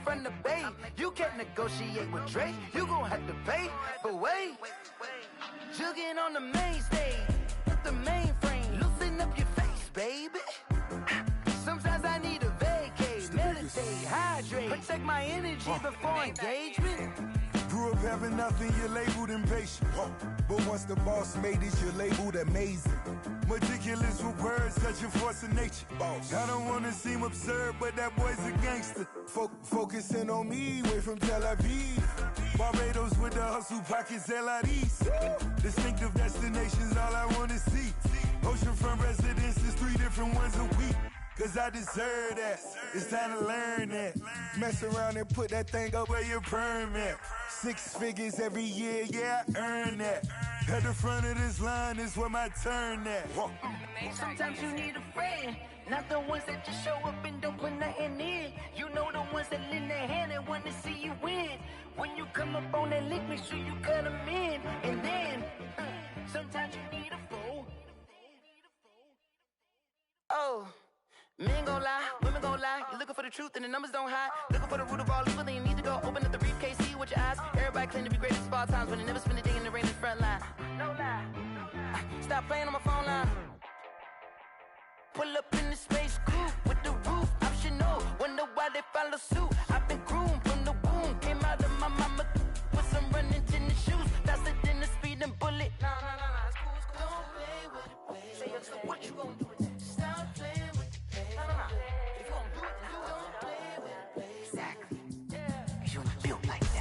from the Bay. You can't negotiate with Drake. You gon' have to pay. But wait, jugging on the main stage, with the mainframe. Loosen up your face, baby. Sometimes I need a vacate, meditate, hydrate, protect my energy before engagement. Grew up having nothing, you're labeled impatient. But once the boss made it, you're labeled amazing. Meticulous with words, such a force of nature. I don't wanna seem absurd, but that boy's a gangster. Focusing on me, way from Tel Aviv. Barbados with the hustle pockets, LIDs. Distinctive destinations, all I wanna see. Oceanfront residences, 3 different ones a week. Cause I deserve that, it's time to learn that. Mess around and put that thing up where your permit. 6 figures every year, yeah, I earn that. At the front of this line is where my turn at. Sometimes you need a friend, not the ones that just show up and don't put nothing in. You know the ones that lend their hand and want to see you win. When you come up on that link, make sure you cut them in. And then, sometimes you need a fool. Oh. Men gon' lie, women gon' lie. You're looking for the truth and the numbers don't hide. Looking for the root of all evil, then you need to go open up the briefcase, see with your eyes. Everybody claim to be greatest of all times, when they never spend a day in the rain in the front line. No lie. Stop playing on my phone line. Pull up in the space coupe with the roof optional. Wonder why they follow suit. I've been groomed from the womb. Came out of my mama with some running tennis shoes. Faster than the speeding bullet. No, it's cool, it's cool. Don't play with it, play. So what you gon' do with it? Stop playing with it, play. No. If you gon' do it, then you don't play with it, play. Exactly. Cause you're not built like that.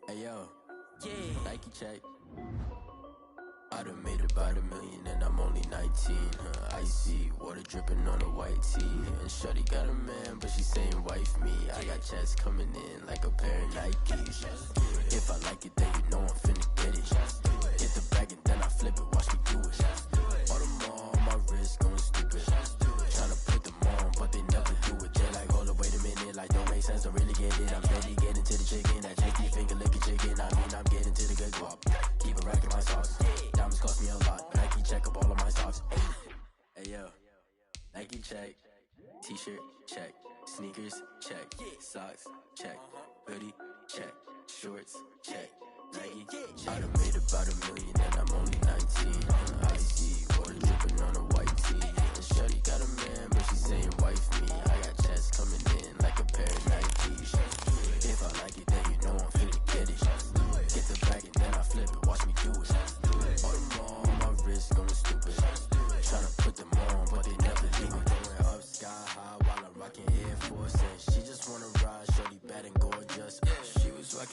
Hey yo, Nike check. I done made about $1 million and I'm only 19. Icy water dripping on a white tee. And shorty got a man, but she saying wife me. I got checks coming in like a pair of Nikes. If I like it, then you know I'm finna get it. Hit the bag and then I flip it, watch me do it. All on my wrist going stupid. Tryna put them on, but they never do it. They're like, hold up, wait a minute, like don't make sense, don't really get it. I'm steady getting to the chicken, that chicky finger licking chicken. I mean, I'm getting to the good guap. Keep a rack in my sauce. Diamonds cost me a lot. Nike check up all of my socks. Hey yo, Nike check. T-shirt check. Sneakers check. Socks check. Hoodie check. Shorts check. Nike. I done made about $1 million and I'm only 19. Icy water dripping on a white tee. And shorty got a man, but she's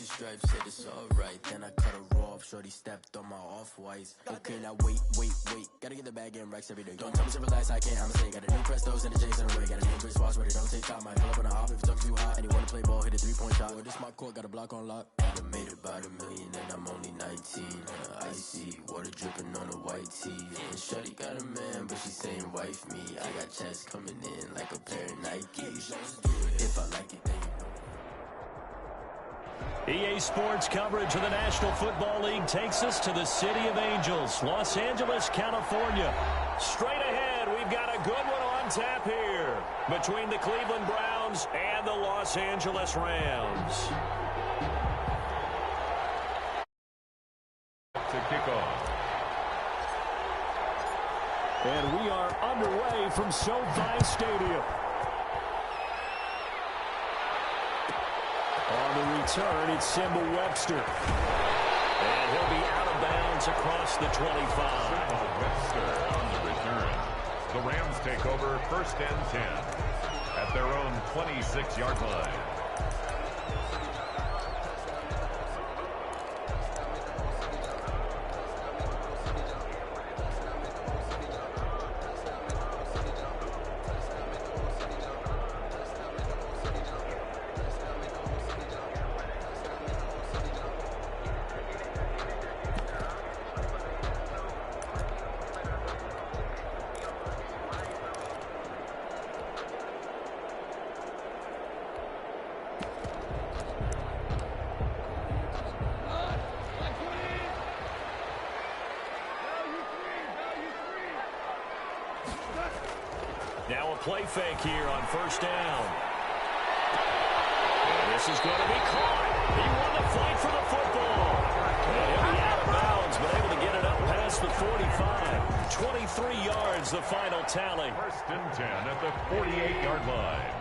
2 stripes, said it's alright. Then I cut her off, shorty stepped on my off-whites. Okay, now wait. Gotta get the bag and racks every day. Don't tell me to relax, I can't, I'ma say. Got a new Prestos and the J's in the way. Got a new Chris Foss, but it don't take time. I pull up on a hop if it's up too hot. And you wanna play ball, hit a 3-point shot. Well, this my court, got a block on lock. I done made about $1 million and I'm only 19. Icy, water dripping on a white tee. And shorty got a man, but she saying wife me. I got checks coming in like a pair of Nikes. If I like it, then EA Sports coverage of the National Football League takes us to the City of Angels, Los Angeles, California. Straight ahead, we've got a good one on tap here between the Cleveland Browns and the Los Angeles Rams. To kick off. And we are underway from SoFi Stadium. On the return, it's Simba Webster. And he'll be out of bounds across the 25. Simba Webster on the return. The Rams take over 1st and 10 at their own 26-yard line. Now a play fake here on 1st down. And this is going to be caught. He won the fight for the football. And he'll be out of bounds, but able to get it up past the 45. 23 yards, the final tally. 1st and 10 at the 48-yard line.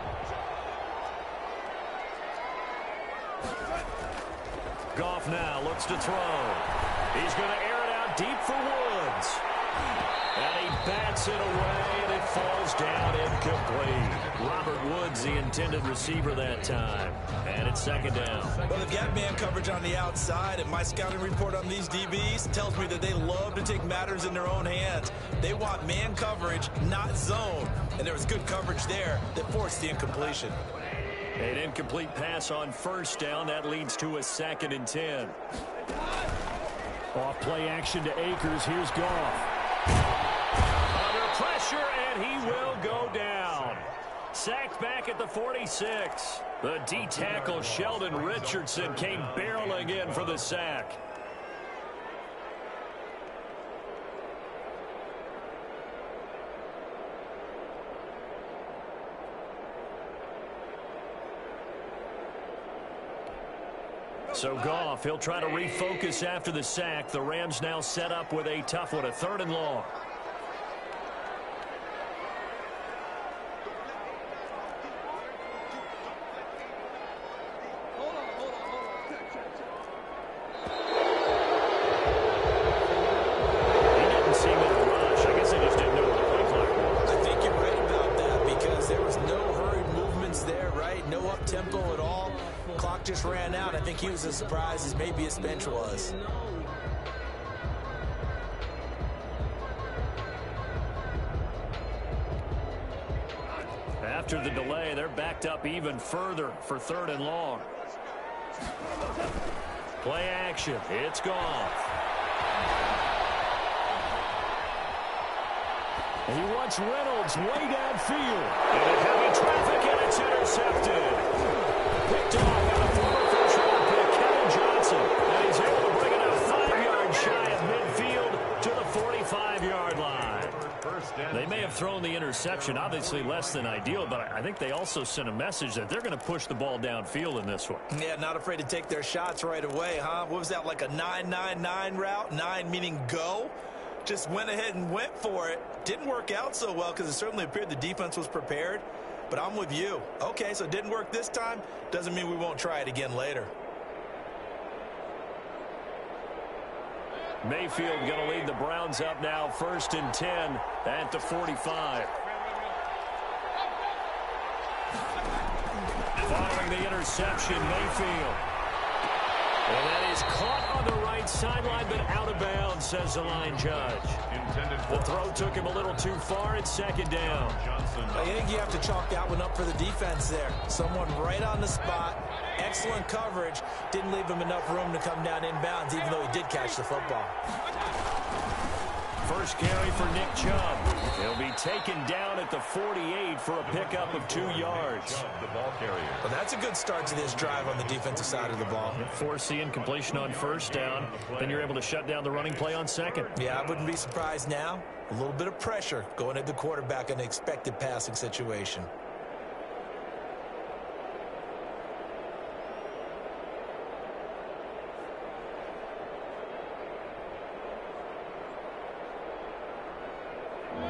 Goff now looks to throw. He's going to air it out deep for Woods. And he bats it away, and it falls down incomplete. Robert Woods, the intended receiver that time. And it's 2nd down. Well, they've got man coverage on the outside, and my scouting report on these DBs tells me that they love to take matters in their own hands. They want man coverage, not zone. And there was good coverage there that forced the incompletion. An incomplete pass on 1st down. That leads to a 2nd and 10. Off play action to Akers. Here's Goff. Under pressure, and he will go down. Sacked back at the 46. The D-tackle Sheldon Richardson came barreling in for the sack. So Goff, he'll try to refocus after the sack. The Rams now set up with a tough one, a 3rd and long. He didn't seem in a rush. I guess they just didn't know what the play clock was. I think you're right about that because there was no hurried movements there, right? No up-tempo at all. Clock just ran out. I think he was as surprised as maybe his bench was. After the delay, they're backed up even further for 3rd and long. Play action. It's Goff. And he wants Reynolds way downfield. And heavy traffic, and it's intercepted. Picked off by the former first-round pick, Kevin Johnson. And he's able to bring it up 5 yards shy of midfield to the 45-yard line. They may have thrown the interception, obviously less than ideal, but I think they also sent a message that they're going to push the ball downfield in this one. Yeah, not afraid to take their shots right away, huh? What was that, like a 9-9-9 route? 9 meaning go? Just went ahead and went for it. Didn't work out so well because it certainly appeared the defense was prepared. But I'm with you. Okay, so it didn't work this time. Doesn't mean we won't try it again later. Mayfield going to lead the Browns up now, 1st and 10 at the 45. Following the interception, Mayfield. And that is caught on the right sideline, but out of bounds, says the line judge. The throw took him a little too far. It's second down. I think you have to chalk that one up for the defense there. Someone right on the spot. Excellent coverage. Didn't leave him enough room to come down inbounds, even though he did catch the football. First carry for Nick Chubb. He'll be taken down at the 48 for a pickup of 2 yards. Well, that's a good start to this drive on the defensive side of the ball. Force the incompletion on first down. Then you're able to shut down the running play on second. Yeah, I wouldn't be surprised now. A little bit of pressure going at the quarterback in an expected passing situation.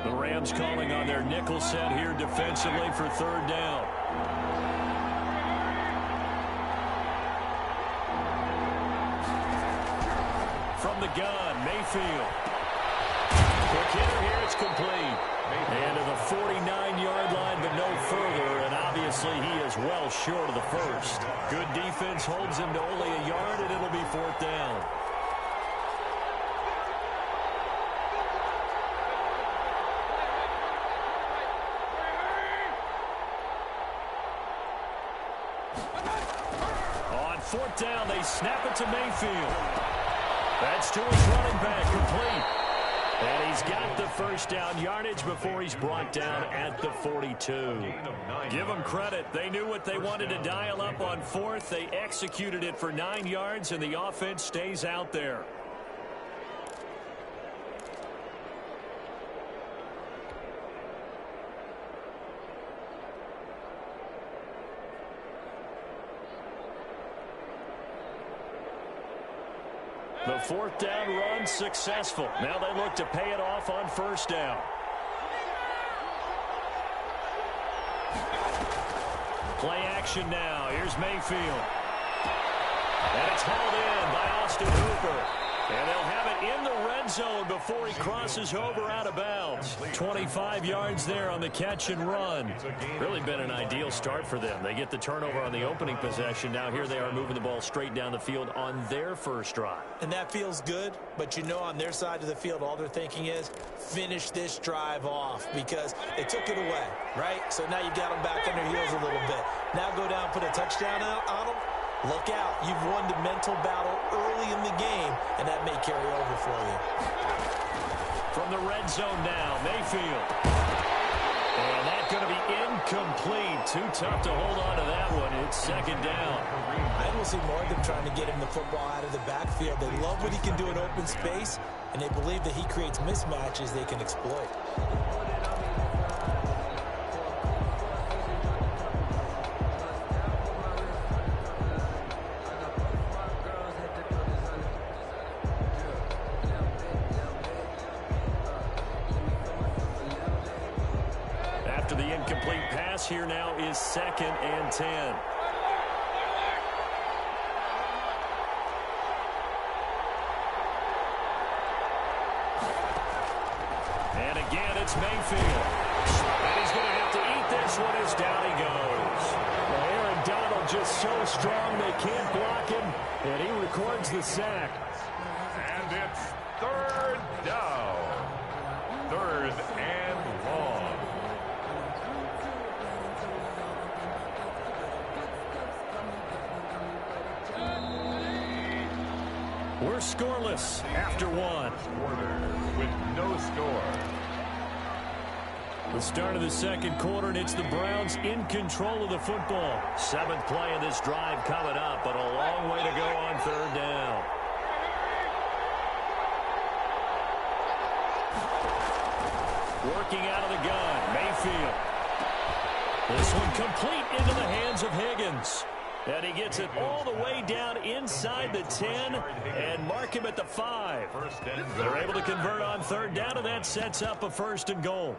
The Rams calling on their nickel set here defensively for third down. From the gun, Mayfield. Quick hitter here, it's complete. And to the 49-yard line, but no further, and obviously he is well short of the first. Good defense holds him to only a yard, and it'll be fourth down. Fourth down, they snap it to Mayfield. That's to his running back, complete. And he's got the first down yardage before he's brought down at the 42. Give them credit. They knew what they wanted to dial up on fourth. They executed it for 9 yards, and the offense stays out there. The fourth down run successful. Now they look to pay it off on first down. Play action now. Here's Mayfield. And it's hauled in by Austin Hooper. And they'll have it in the red zone before he crosses over out of bounds. 25 yards there on the catch and run. Really been an ideal start for them. They get the turnover on the opening possession. Now here they are moving the ball straight down the field on their first drive. And that feels good, but you know on their side of the field, all they're thinking is finish this drive off because they took it away, right? So now you've got them back on their heels a little bit. Now go down, put a touchdown on them. Look out. You've won the mental battle early in the game, and that may carry over for you. From the red zone now, Mayfield. And that's going to be incomplete. Too tough to hold on to that one. It's second down. I will see more of them trying to get him the football out of the backfield. They love what he can do in open space, and they believe that he creates mismatches they can exploit. Here now is 2nd and 10. And again, it's Mayfield. And he's going to have to eat this one as down he goes. Well, Aaron Donald just so strong they can't block him, and he records the sack. And it's third down. Third and long. We're scoreless after one. With no score. The start of the second quarter, and it's the Browns in control of the football. 7th play of this drive coming up, but a long way to go on third down. Working out of the gun, Mayfield. This one complete into the hands of Higgins. And he gets it all the way down inside the 10 and mark him at the 5. They're able to convert on third down, and that sets up a 1st and goal.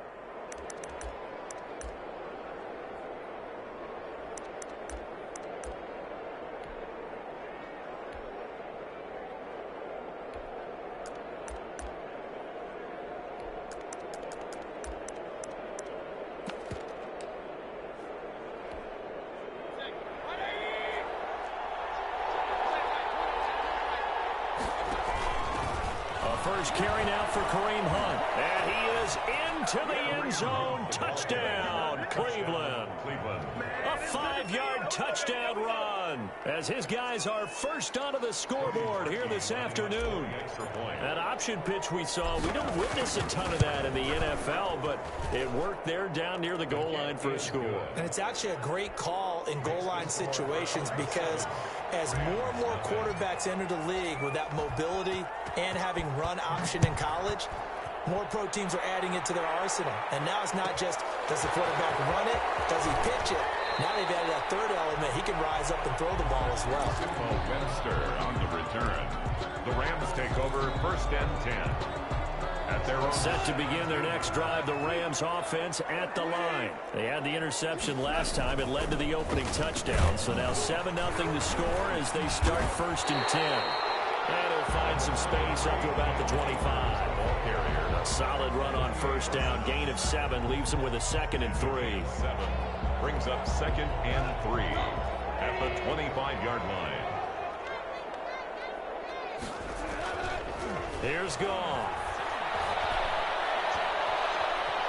first carry now for Kareem Hunt. And he is into the end zone. Touchdown, Cleveland. A 5-yard touchdown run as his guys are first onto the scoreboard here this afternoon. That option pitch we saw, we don't witness a ton of that in the NFL, but it worked there down near the goal line for a score. And it's actually a great call in goal line situations because as more and more quarterbacks enter the league with that mobility and having run option in college, more pro teams are adding it to their arsenal. And now it's not just, does the quarterback run it? Does he pitch it? Now they've added that third element. He can rise up and throw the ball as well. Webster on the return. The Rams take over first and 10. At their own set to begin their next drive, the Rams offense at the line. They had the interception last time. It led to the opening touchdown. So now 7-0 to score as they start first and 10. And he'll find some space up to about the 25. A solid run on first down. Gain of 7 leaves him with a 2nd and 3. 7 brings up 2nd and 3 at the 25-yard line. Here's Goff.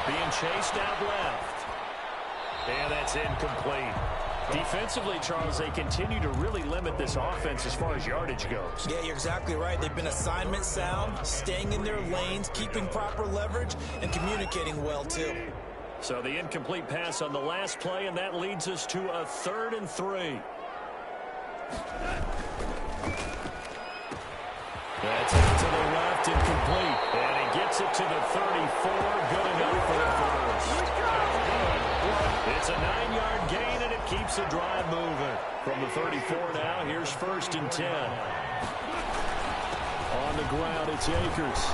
Being chased out left. And that's incomplete. Defensively, Charles, they continue to really limit this offense as far as yardage goes. Yeah, you're exactly right. They've been assignment sound, staying in their lanes, keeping proper leverage, and communicating well, too. So the incomplete pass on the last play, and that leads us to a 3rd and 3. That's out to the left, incomplete. And he gets it to the 34, good enough for the first. It's a 9-yard gain, and it keeps the drive moving. From the 34 now, here's first and 10. On the ground, it's Akers.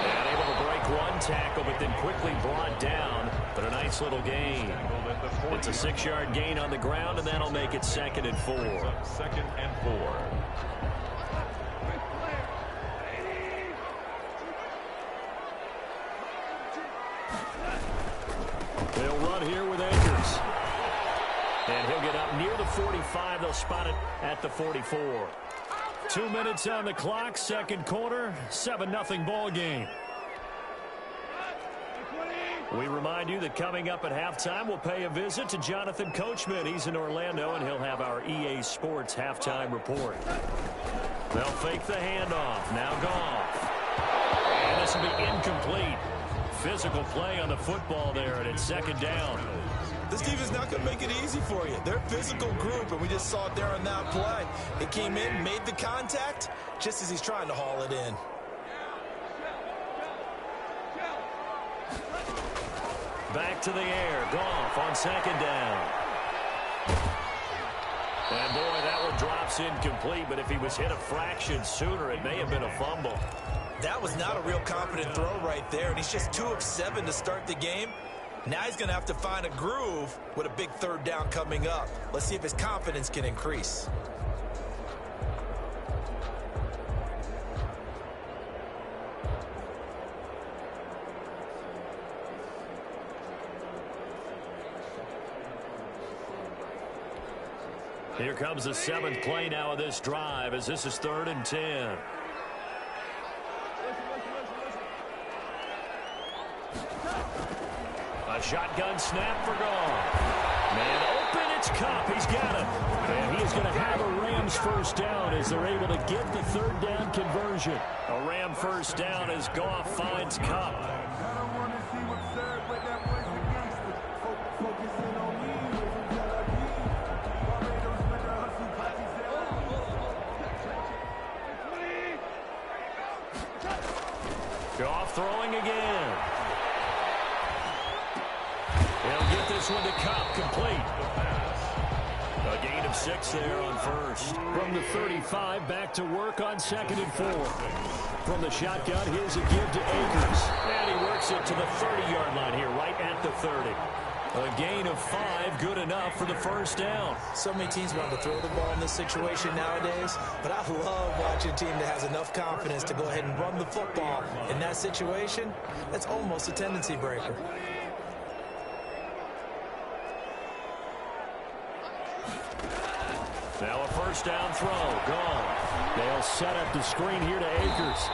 And able to break one tackle, but then quickly brought down. But a nice little gain. It's a 6-yard gain on the ground, and that'll make it 2nd and 4. 2nd and 4. They'll run here with Akers. And he'll get up near the 45. They'll spot it at the 44. 2 minutes on the clock, second quarter, 7-0 ball game. We remind you that coming up at halftime, we'll pay a visit to Jonathan Coachman. He's in Orlando, and he'll have our EA Sports halftime report. They'll fake the handoff. Now Goff. And this will be incomplete. Physical play on the football there, and it's 2nd down. This defense not going to make it easy for you. They're a physical group, and we just saw it there on that play. It came in, made the contact, just as he's trying to haul it in. Back to the air. Goff on 2nd down. And boy, that one drops incomplete, but if he was hit a fraction sooner, it may have been a fumble. That was not a real confident throw right there, and he's just 2 of 7 to start the game. Now he's going to have to find a groove with a big 3rd down coming up. Let's see if his confidence can increase. Here comes the 7th play now of this drive as this is 3rd and 10. A shotgun snap for Goff. Man open, it's Kupp. He's got it. And he is going to have a Rams first down as they're able to get the 3rd down conversion. A Ram first down as Goff finds Kupp. Goff throwing again. He'll get this one to Kupp, complete. A gain of 6 there on first. From the 35, back to work on 2nd and 4. From the shotgun, here's a give to Akers. And he works it to the 30-yard line here, right at the 30. A gain of 5, good enough for the first down. So many teams want to throw the ball in this situation nowadays, but I love watching a team that has enough confidence to go ahead and run the football. In that situation, that's almost a tendency breaker. Now a first down throw. Gone. They'll set up the screen here to Akers.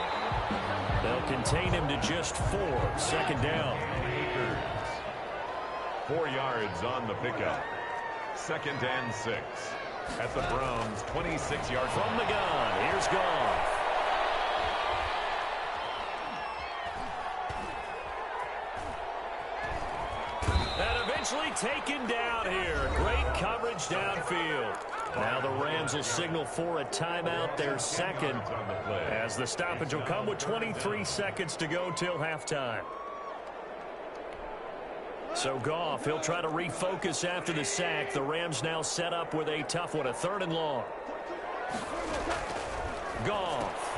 They'll contain him to just 4. Second down. Akers. 4 yards on the pickup. 2nd and 6. At the Browns' 26-yard line. From the gun, here's Goff. And eventually taken down here. Great coverage downfield. Now the Rams will signal for a timeout, their second, as the stoppage will come with 23 seconds to go till halftime. So Goff, he'll try to refocus after the sack. The Rams now set up with a tough one, a 3rd and long. Goff.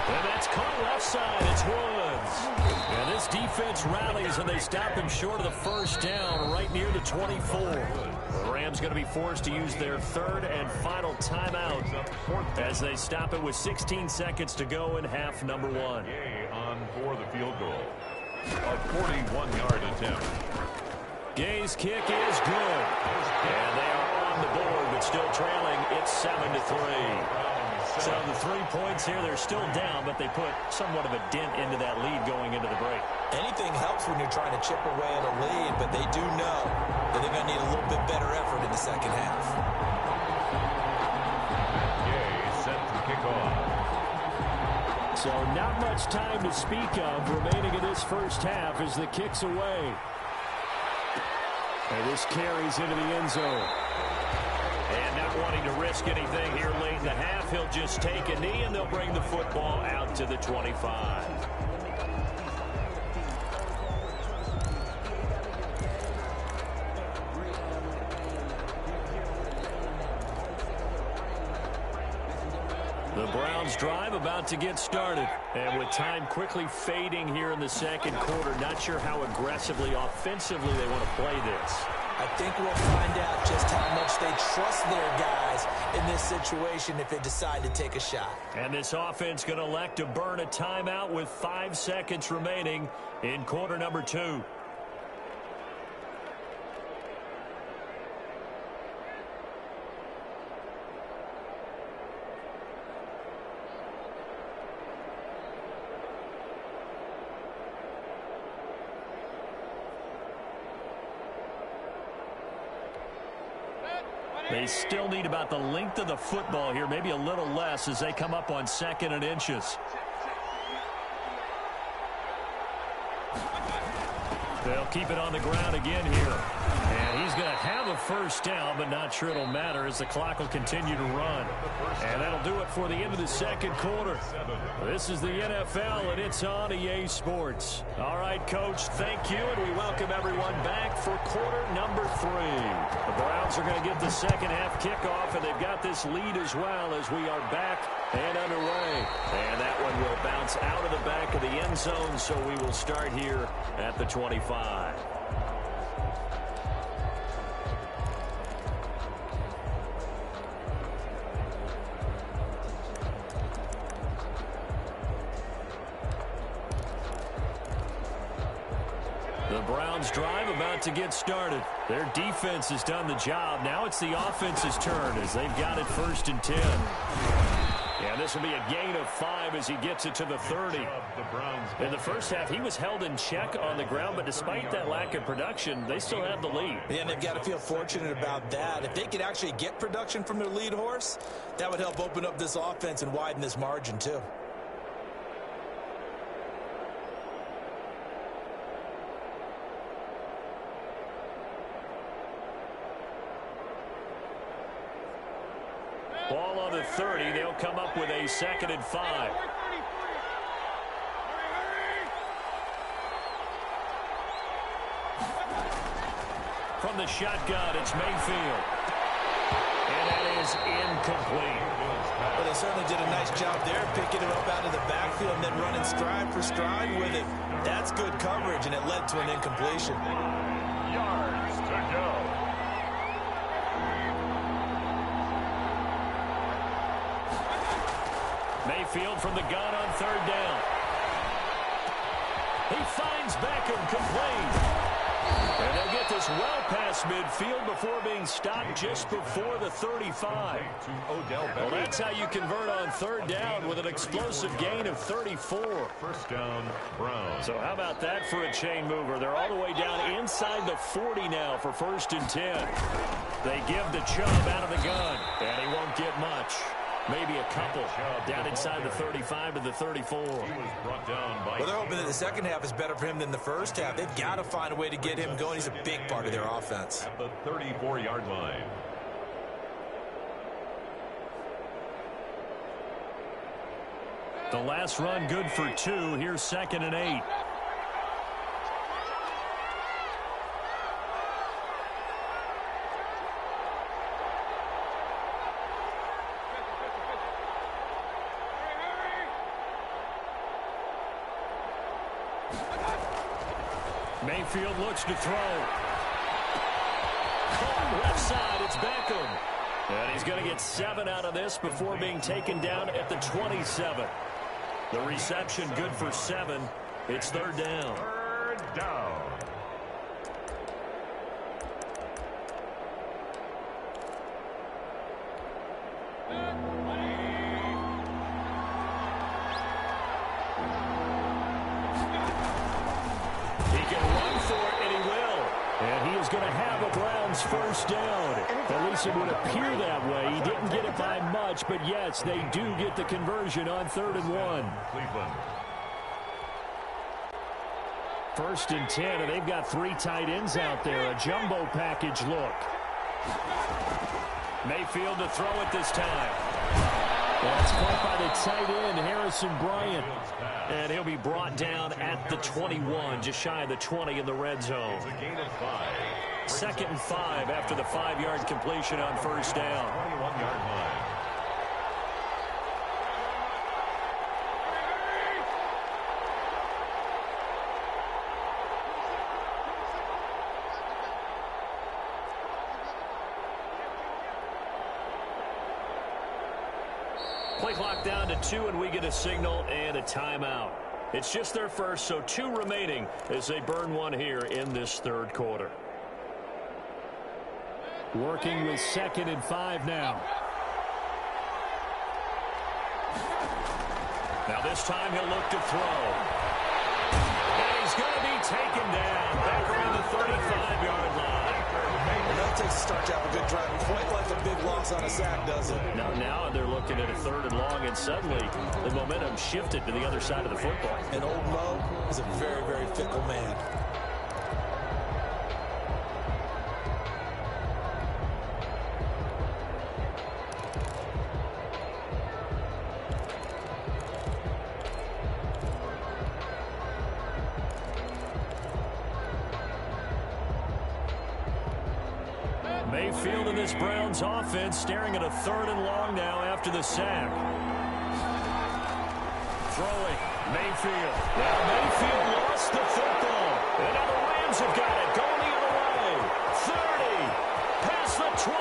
And that's caught left side. It's Woods. And this defense rallies, and they stop him short of the first down right near the 24. The Rams going to be forced to use their 3rd and final timeout as they stop it with 16 seconds to go in half number 1. Gay on for the field goal. A 41-yard attempt. Gay's kick is good. And they are on the board, but still trailing. It's 7-3. So the 3 points here, they're still down, but they put somewhat of a dent into that lead going into the break. Anything helps when you're trying to chip away at a lead, but they do know that they're going to need a little bit better effort in the second half. Gay set to kick off. So not much time to speak of remaining in this first half as the kick's away. And this carries into the end zone. And not wanting to risk anything here late in the half, he'll just take a knee and they'll bring the football out to the 25. The Browns drive about to get started. And with time quickly fading here in the second quarter, not sure how aggressively, offensively they want to play this. I think we'll find out just how much they trust their guys in this situation if they decide to take a shot. And this offense going to elect to burn a timeout with 5 seconds remaining in quarter number 2. They still need about the length of the football here, maybe a little less as they come up on 2nd and inches. They'll keep it on the ground again here. And he's going to have a first down, but not sure it'll matter as the clock will continue to run. And that'll do it for the end of the second quarter. This is the NFL, and it's on EA Sports. All right, Coach, thank you, and we welcome everyone back for quarter number 3. The Browns are going to get the second half kickoff, and they've got this lead as well as we are back and underway. And that one will bounce out of the back of the end zone, so we will start here at the 25. The Browns drive about to get started. Their defense has done the job. Now it's the offense's turn as they've got it 1st and 10. And this will be a gain of 5 as he gets it to the 30. In the first half, he was held in check on the ground, but despite that lack of production, they still have the lead. Yeah, and they've got to feel fortunate about that. If they could actually get production from their lead horse, that would help open up this offense and widen this margin too. Ball on the 30. They'll come up with a 2nd and 5. From the shotgun, it's Mayfield. And that is incomplete. Well, they certainly did a nice job there, picking him up out of the backfield and then running stride for stride with it. That's good coverage, and it led to an incompletion. Yards to go. Mayfield from the gun on 3rd down. He finds Beckham complete. And they'll get the this well past midfield before being stopped just before the 35. Well, that's how you convert on third down with an explosive gain of 34. First down, Brown. So how about that for a chain mover? They're all the way down inside the 40 now for 1st and 10. They give the Chubb out of the gun, and he won't get much. Maybe a couple down inside the 35 to the 34. He was brought down by... Well, they're hoping that the second half is better for him than the first half. They've got to find a way to get him going. He's a big part of their offense. At the 34-yard line. The last run good for 2. Here's 2nd and 8. Mayfield looks to throw. Caught left side. It's Beckham. And he's going to get 7 out of this before being taken down at the 27. The reception good for 7. It's 3rd down. 3rd down. Going to have a Browns 1st down. At least it would appear that way. He didn't get it by much, but yes, they do get the conversion on 3rd and 1. Cleveland. 1st and 10, and they've got 3 tight ends out there. A jumbo package look. Mayfield to throw it this time. That's caught by the tight end, Harrison Bryant. And he'll be brought down at the 21, just shy of the 20 in the red zone. It's a gain of 5. 2nd and 5 after the 5-yard completion on 1st down. 21-yard line. Play clock down to 2, and we get a signal and a timeout. It's just their first, so 2 remaining as they burn 1 here in this 3rd quarter. Working with 2nd and 5 now. Now this time he'll look to throw. And he's going to be taken down back around the 35-yard line. That takes a start to have a good drive. Quite like a big loss on a sack, does it? Now they're looking at a 3rd and long, and suddenly the momentum shifted to the other side of the football. And old Mo is a very, very fickle man. Mayfield in this Browns offense staring at a 3rd and long now after the sack. Throwing, Mayfield. Now Mayfield lost the football. And now the Rams have got it. Going the other way. 30. Past the 20.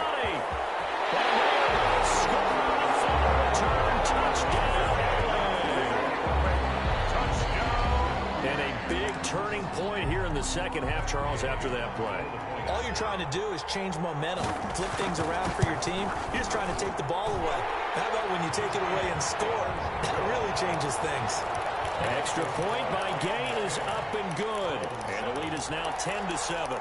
And they are going to score on a final return. Touchdown, LA. Touchdown. And a big turning point here in the 2nd half, Charles, after that play. All you're trying to do is change momentum, flip things around for your team. You're just trying to take the ball away. How about when you take it away and score? That really changes things. Extra point by Gay is up and good. And the lead is now 10-7.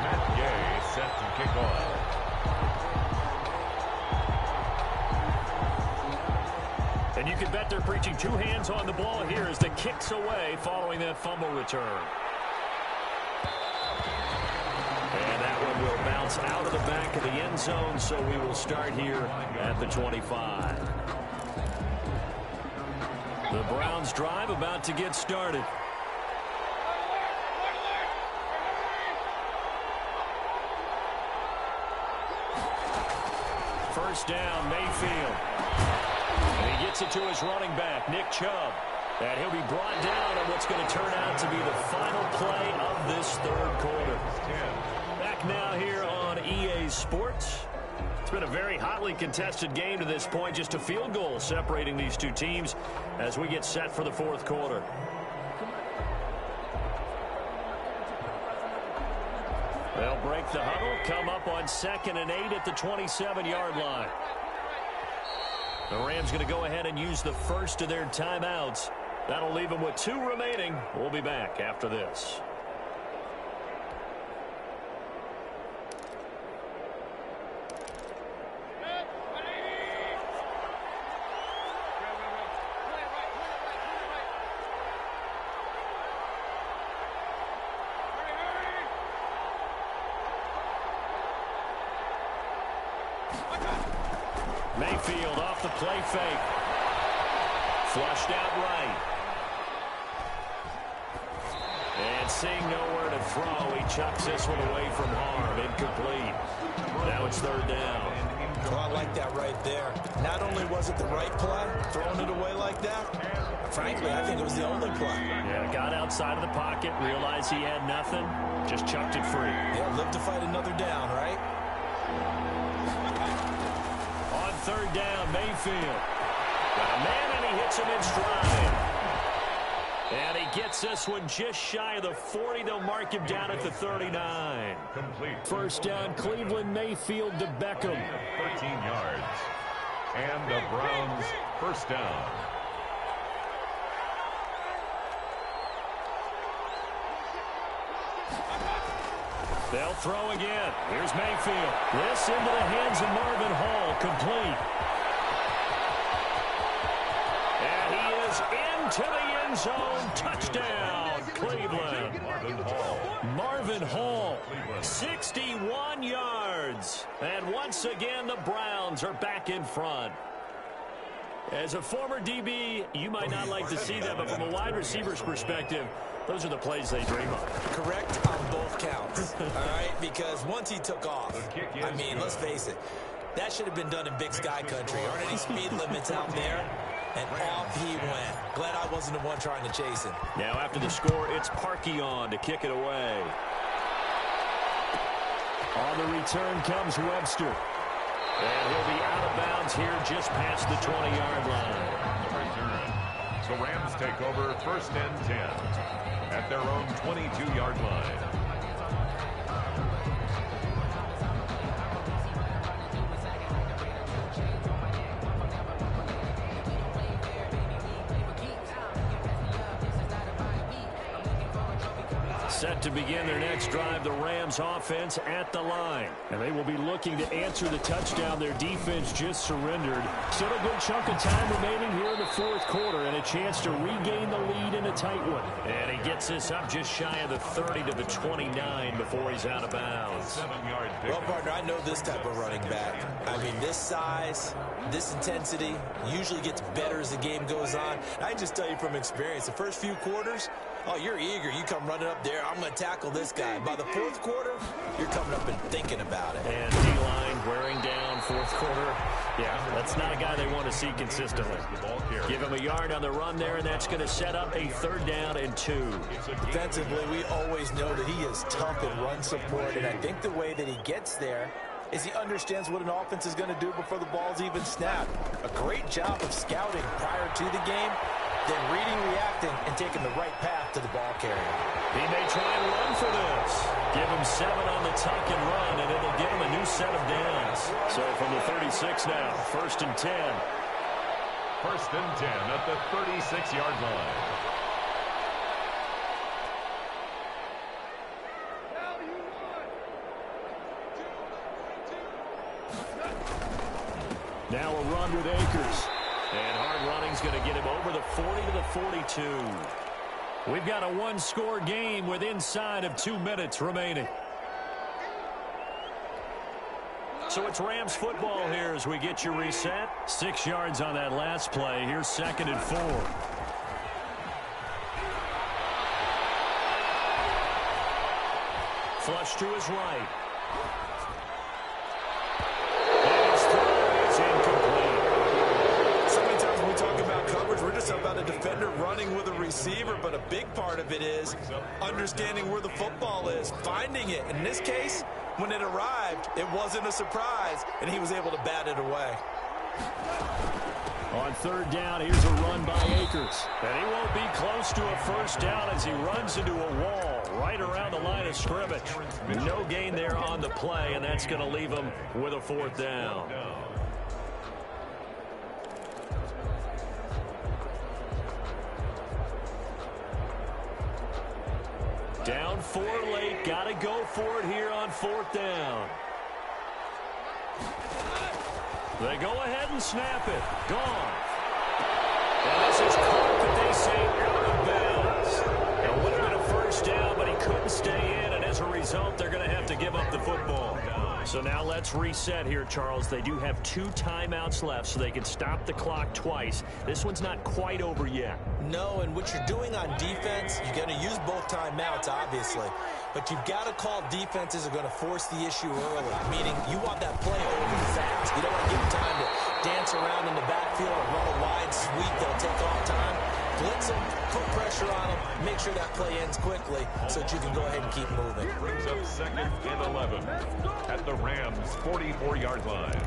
Matt Gay set to kick off. And you can bet they're preaching 2 hands on the ball here as the kick's away following that fumble return. And that one will bounce out of the back of the end zone, so we will start here at the 25. The Browns drive about to get started. First down, Mayfield. And he gets it to his running back, Nick Chubb. And he'll be brought down on what's going to turn out to be the final play of this 3rd quarter. Back now here on on EA Sports. It's been a very hotly contested game to this point. Just a field goal separating these two teams as we get set for the fourth quarter. They'll break the huddle, come up on 2nd and 8 at the 27-yard line. The Rams going to go ahead and use the first of their timeouts. That'll leave them with 2 remaining. We'll be back after this. Mayfield off the play fake. Flushed out right. And seeing nowhere to throw, he chucks this one away from harm. Incomplete. Now it's 3rd down. Well, I like that right there. Not only was it the right play, throwing it away like that, frankly, I think it was the only play. Yeah, got outside of the pocket, realized he had nothing, just chucked it free. Yeah, live to fight another down, right? On 3rd down, Mayfield. Got a man, and he hits him in stride. And he gets this one just shy of the 40. They'll mark him down at the 39. Complete. 1st down, Cleveland. Mayfield to Beckham. 13 yards. And the Browns 1st down. They'll throw again. Here's Mayfield. This into the hands of Marvin Hall. Complete. And he is into the end zone. Touchdown, Cleveland. Marvin Hall, 61 yards. And once again, the Browns are back in front. As a former DB, you might not like to see that, but from a wide receiver's perspective, those are the plays they dream of. Correct on both counts, all right? Because once he took off, I mean, let's face it, that should have been done in Big Sky Country. Aren't any speed limits out there? And off he went. Glad I wasn't the one trying to chase him. Now after the score, it's Parkey on to kick it away. On the return comes Webster. And he'll be out of bounds here just past the 20-yard line. The return. So Rams take over 1st and 10 at their own 22-yard line. Set to begin their next drive, the Rams offense at the line. And they will be looking to answer the touchdown their defense just surrendered. Still a good chunk of time remaining here in the 4th quarter and a chance to regain the lead in a tight one. And he gets this up just shy of the 30 to the 29 before he's out of bounds. 7-yard pick. Well, partner, I know this type of running back. I mean, this size, this intensity usually gets better as the game goes on. I can just tell you from experience, the first few quarters, oh, you're eager. You come running up there. I'm going to tackle this guy. By the 4th quarter, you're coming up and thinking about it. And D-line wearing down 4th quarter. Yeah, that's not a guy they want to see consistently. Give him a yard on the run there, and that's going to set up a 3rd down and 2. Defensively, we always know that he is tough in run support, and I think the way that he gets there is he understands what an offense is going to do before the ball's even snapped. A great job of scouting prior to the game, then reading, reacting, and taking the right path to the ball carrier. He may try and run for this. Give him 7 on the tuck and run, and it'll give him a new set of downs. So from the 36 now, 1st and 10. 1st and 10 at the 36-yard line. Now a run with Akers. And hard running's going to get him over the 40 to the 42. We've got a one-score game with inside of 2 minutes remaining. So it's Rams football here as we get you reset. 6 yards on that last play. Here's 2nd and 4. Flush to his right. And his throw is incomplete. So many times when we talk about coverage, we're just about a defender running with a receiver, but a big part of it is understanding where the football is, finding it. In this case, when it arrived, it wasn't a surprise, and he was able to bat it away. On third down, here's a run by Akers. And he won't be close to a first down as he runs into a wall right around the line of scrimmage. No gain there on the play, and that's going to leave him with a fourth down. Down 4 late. Got to go for it here on fourth down. They go ahead and snap it. Gone. And this is caught, but they say out of bounds. It would have been a first down, but he couldn't stay in, and as a result, they're going to have to give up the football. So now let's reset here, Charles. They do have 2 timeouts left, so they can stop the clock twice. This one's not quite over yet. No, and what you're doing on defense, you're going to use both timeouts, obviously. But you've got to call defenses are going to force the issue early, meaning you want that play over fast. You don't want to give them time to dance around in the backfield or run a wide sweep that'll take off time. Blitz them, put pressure on them, make sure that play ends quickly so that you can go ahead and keep moving. Brings up 2nd and 11 at the Rams' 44-yard line.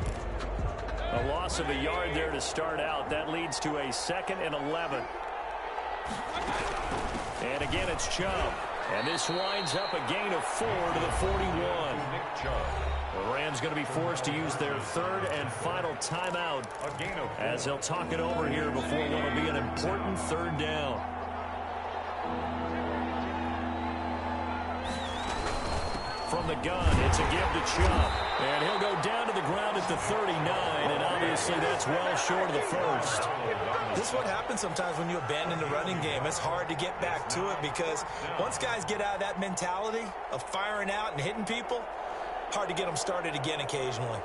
A loss of a yard there to start out. That leads to a 2nd and 11. And again, it's Chubb. And this winds up a gain of 4 to the 41. Nick Chubb. The Rams going to be forced to use their 3rd and final timeout as they'll talk it over here before what will be an important 3rd down. From the gun, it's a give to Chubb. And he'll go down to the ground at the 39, and obviously that's well short of the first. This is what happens sometimes when you abandon the running game. It's hard to get back to it because once guys get out of that mentality of firing out and hitting people, hard to get them started again occasionally.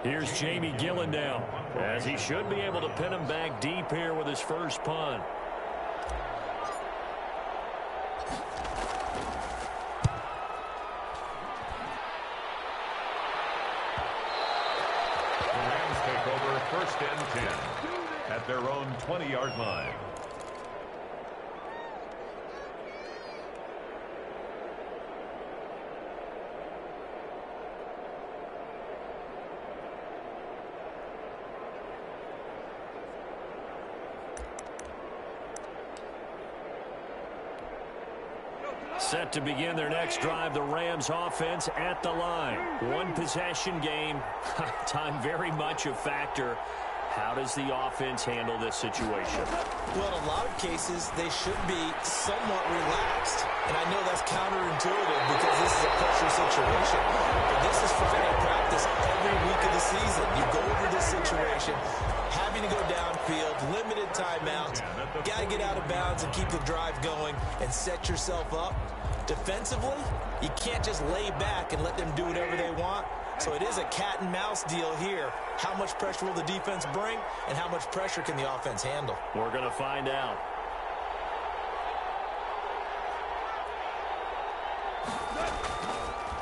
Here's Jamie Gillen now, as he should be able to pin him back deep here with his first punt. The Rams take over 1st and 10 at their own 20-yard line. Set to begin their next drive, the Rams offense at the line. 1 possession game. Time very much a factor. How does the offense handle this situation? Well, in a lot of cases, they should be somewhat relaxed. And I know that's counterintuitive because this is a pressure situation. But this is Friday practice every week of the season. You go over this situation, having to go downfield, limited timeouts, got to get out of bounds and keep the drive going and set yourself up. Defensively, you can't just lay back and let them do whatever they want. So it is a cat and mouse deal here. How much pressure will the defense bring, and how much pressure can the offense handle? We're going to find out.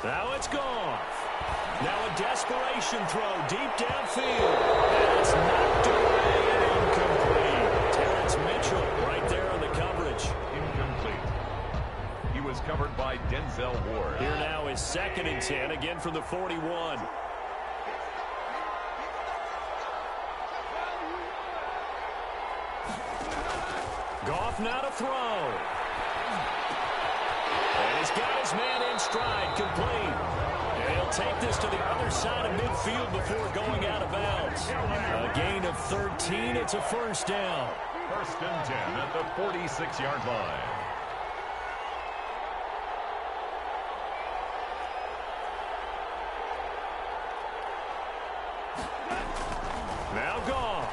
Now it's gone. Now a desperation throw deep downfield. And it's knocked away and incomplete. Terrence Mitchell right there on the coverage. Incomplete. He was covered by Denzel Ward. Here now is 2nd and 10, again from the 41. Goff now to throw. And he's got his man in stride, complete. And he'll take this to the other side of midfield before going out of bounds. A gain of 13, it's a first down. 1st and 10 at the 46-yard line. Now Goff.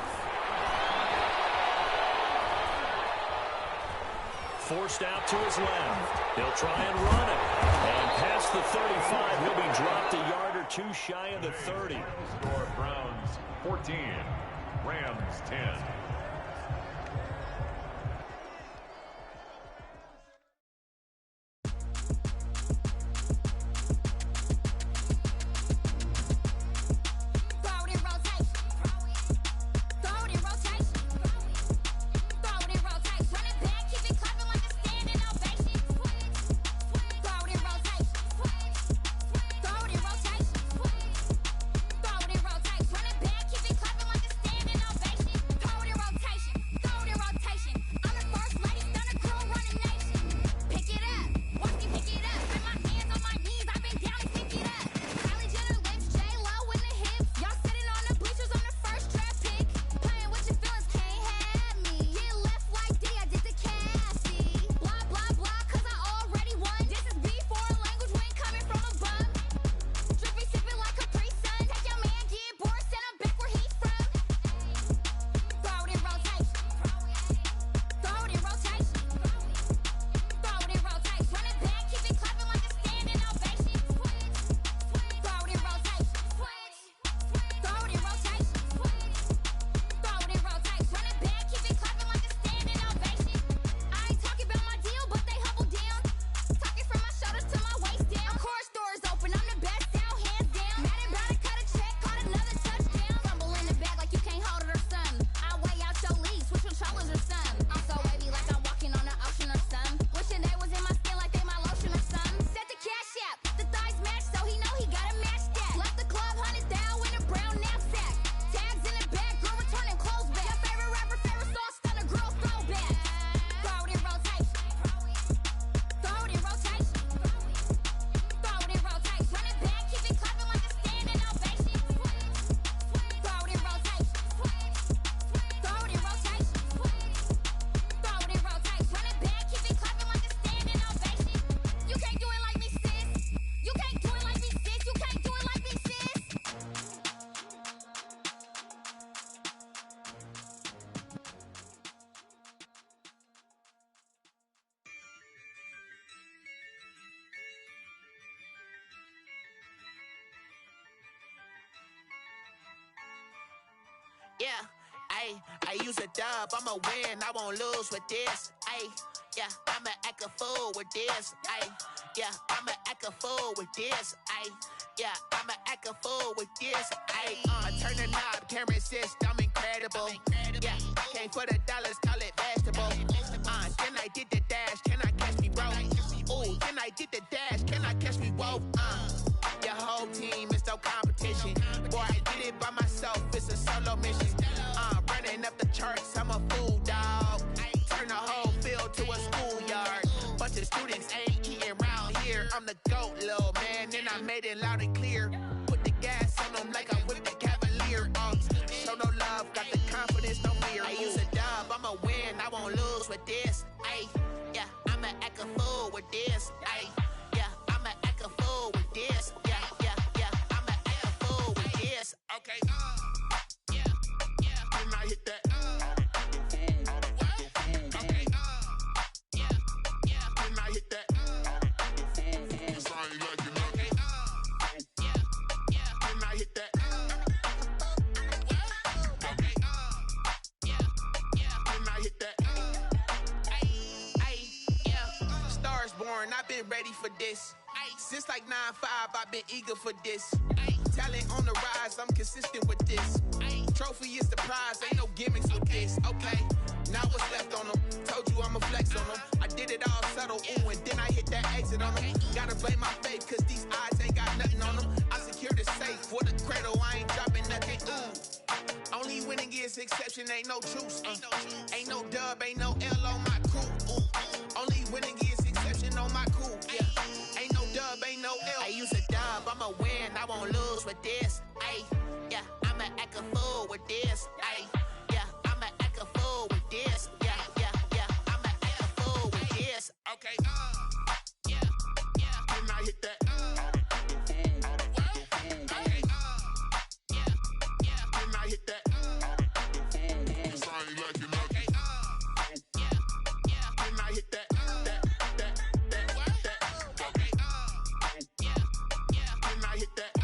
Forced out to his left. He'll try and run it. And past the 35, he'll be dropped a yard or 2 shy of the 30. Score Browns 14, Rams 10. Yeah, I use a dub, I'ma win, I won't lose with this. Yeah, I'ma act a fool with this. Yeah, I'ma act a fool with this. Yeah, I'ma act a fool with this. I turn the knob, can't resist, I'm incredible. Yeah, came for the dollars, call it vegetable. Then I did the dash, can I catch me, bro? Ooh, then I did the dash, can I catch me, whoa? Your whole team is no competition. Boy, I did it by myself, it's a solo mission. Running up the charts, I'm a fool, dog. Turn the whole field to a schoolyard. Bunch of students ain't eating round here. I'm the GOAT, little man, and I made it loud and clear. Put the gas on them like I'm with the Cavalier. Show no love, got the confidence, no fear. I use a dub, I'ma win, I won't lose with this. Yeah, I'ma act a fool with this. Yeah, I'ma act a fool with this. Yeah, I'ma act a fool with this. Okay, yeah, when I hit that. Okay, yeah, when I hit that. Cause I ain't like it. Okay, yeah, when I hit that. Okay, yeah, when I hit that. Yeah, Stars born, I've been ready for this. Since like 9-5, I've been eager for this. Talent on the rise, I'm consistent with this. Trophy is the prize, ain't no gimmicks with this. Okay, now what's left on them? Told you I'ma flex on them. I did it all subtle, ooh, and then I hit that exit on them. Gotta blame my faith, cause these odds ain't got nothing on them. I secure the safe for the cradle, I ain't dropping nothing, ooh. Only winning is exception, ain't no truce. Ain't no dub, ain't no L on my crew. Ooh. Only winning is exception on my crew. Yeah, ain't no dub, ain't no L. I use a dub, I'ma win, I won't lose with this. Yeah, I'ma act a fool with this. Yeah, I'ma act a fool with this. Yeah, I'ma act a fool with this. Okay, yeah, when I hit that. Okay, yeah, when I hit that. Cause I ain't like it. Okay, yeah, when I hit that. Okay, yeah, when I hit that.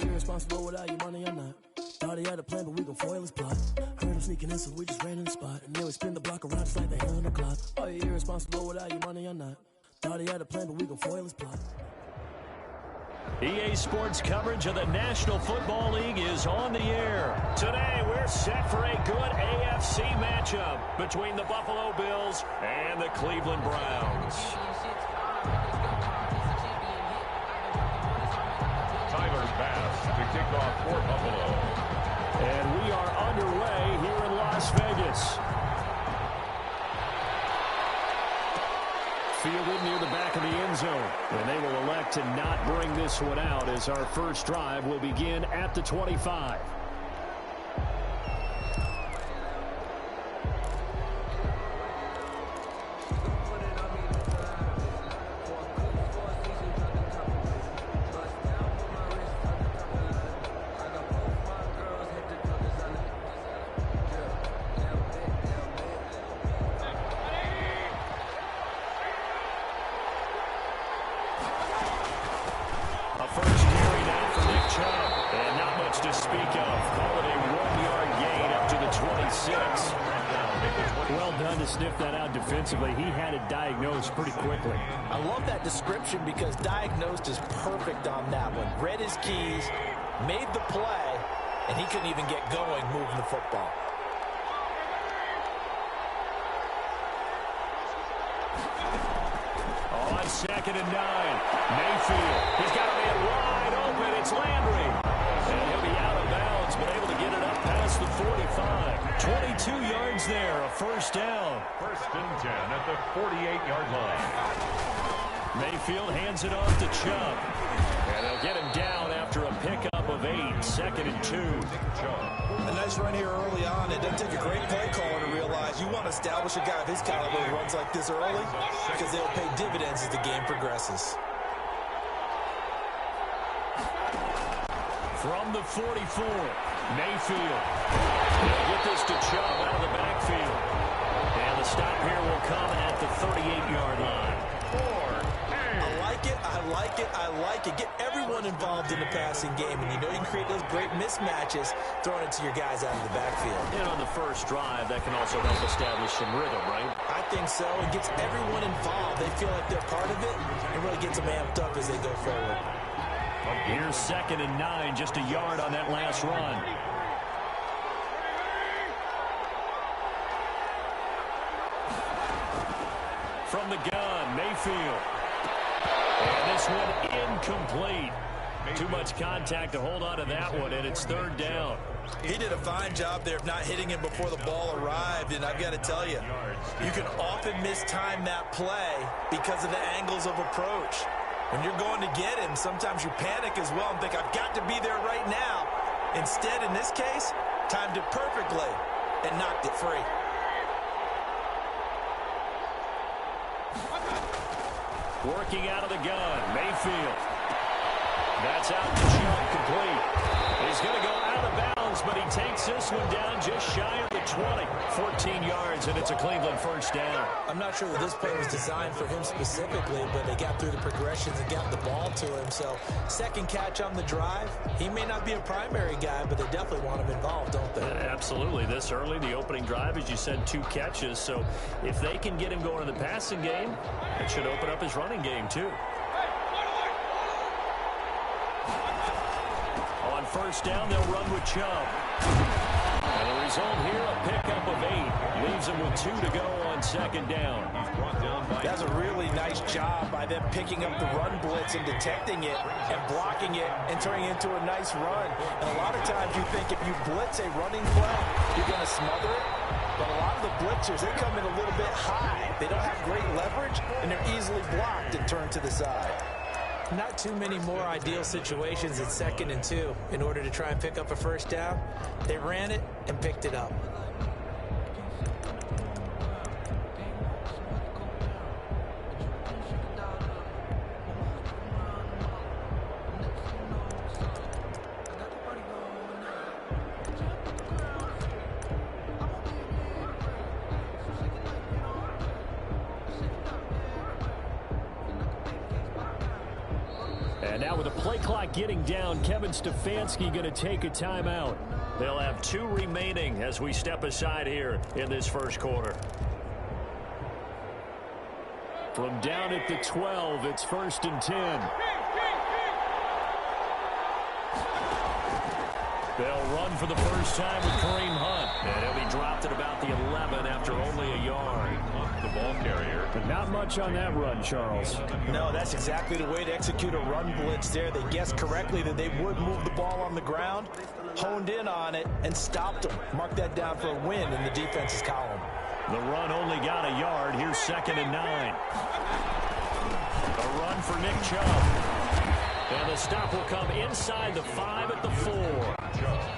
you irresponsible without your money or not? Thought he had a plan, but we gon' foil his plot. Heard him sneaking in, so we just ran in the spot. And then we spin the block around just like the hell on the clock. Are you irresponsible without your money or not? Thought he had a plan, but we gon' foil his plot. EA Sports coverage of the National Football League is on the air. Today, we're set for a good AFC matchup between the Buffalo Bills and the Cleveland Browns. Tyler Bass to kick off for Buffalo. And we are underway here in Las Vegas. Fielded near the back of the end zone. And they will elect to not bring this one out as our first drive will begin at the 25. He had it diagnosed pretty quickly. I love that description because diagnosed is perfect on that one. Read his keys, made the play, and he couldn't even get going moving the football. On 2nd and 9, Mayfield. He's got a man wide open. It's Landry. And he'll be out of bounds, but able to get it up past the 45. 22 yards there, a first down. First and 10 at the 48-yard line. Mayfield hands it off to Chubb. And they'll get him down after a pickup of 8. 2nd and 2. A nice run here early on. It doesn't take a great play caller to realize you want to establish a guy of his caliber who runs like this early because they'll pay dividends as the game progresses. From the 44, Mayfield. They'll get this to Chubb out of the backfield. And the stop here will come at the 38-yard line. I like it. Get everyone involved in the passing game, and you know you can create those great mismatches throwing it to your guys out of the backfield. And on the first drive, that can also help establish some rhythm, right? I think so. It gets everyone involved. They feel like they're part of it, and really gets them amped up as they go forward. Here's 2nd and 9, just a yard on that last run. From the gun, Mayfield. And this one incomplete. Too much contact to hold on to that one, and it's 3rd down. He did a fine job there of not hitting him before the ball arrived, and I've got to tell you, you can often mistime that play because of the angles of approach. When you're going to get him, sometimes you panic as well and think, I've got to be there right now. Instead, in this case, timed it perfectly and knocked it free. Working out of the gun, Mayfield. That's out to Chubb, complete. He's going to go out of bounds, but he takes this one down just shy of the 20. 14 yards, and it's a Cleveland first down. I'm not sure that this play was designed for him specifically, but they got through the progressions and got the ball to him. So, second catch on the drive. He may not be a primary guy, but they definitely want him involved, don't they? Absolutely. This early, the opening drive, as you said, 2 catches. So, if they can get him going in the passing game, it should open up his running game, too. On first down, they'll run with Chubb. And the result here, a pickup of 8. Leaves them with 2 to go on 2nd down. That's a really nice job by them picking up the run blitz and detecting it and blocking it and turning it into a nice run. And a lot of times you think if you blitz a running play, you're going to smother it. But a lot of the blitzers, they come in a little bit high. They don't have great leverage, and they're easily blocked and turned to the side. Not too many more ideal situations at 2nd and 2 in order to try and pick up a first down. They ran it and picked it up. And now with the play clock getting down, Kevin Stefanski going to take a timeout. They'll have 2 remaining as we step aside here in this first quarter. From down at the 12, it's 1st and 10. They'll run for the first time with Kareem Hunt. And he'll be dropped at about the 11 after only a yard. The ball carrier. But not much on that run, Charles. No, that's exactly the way to execute a run blitz there. They guessed correctly that they would move the ball on the ground, honed in on it, and stopped them. Mark that down for a win in the defense's column. The run only got a yard. Here's 2nd and 9. A run for Nick Chubb. And the stop will come inside the 5 at the 4.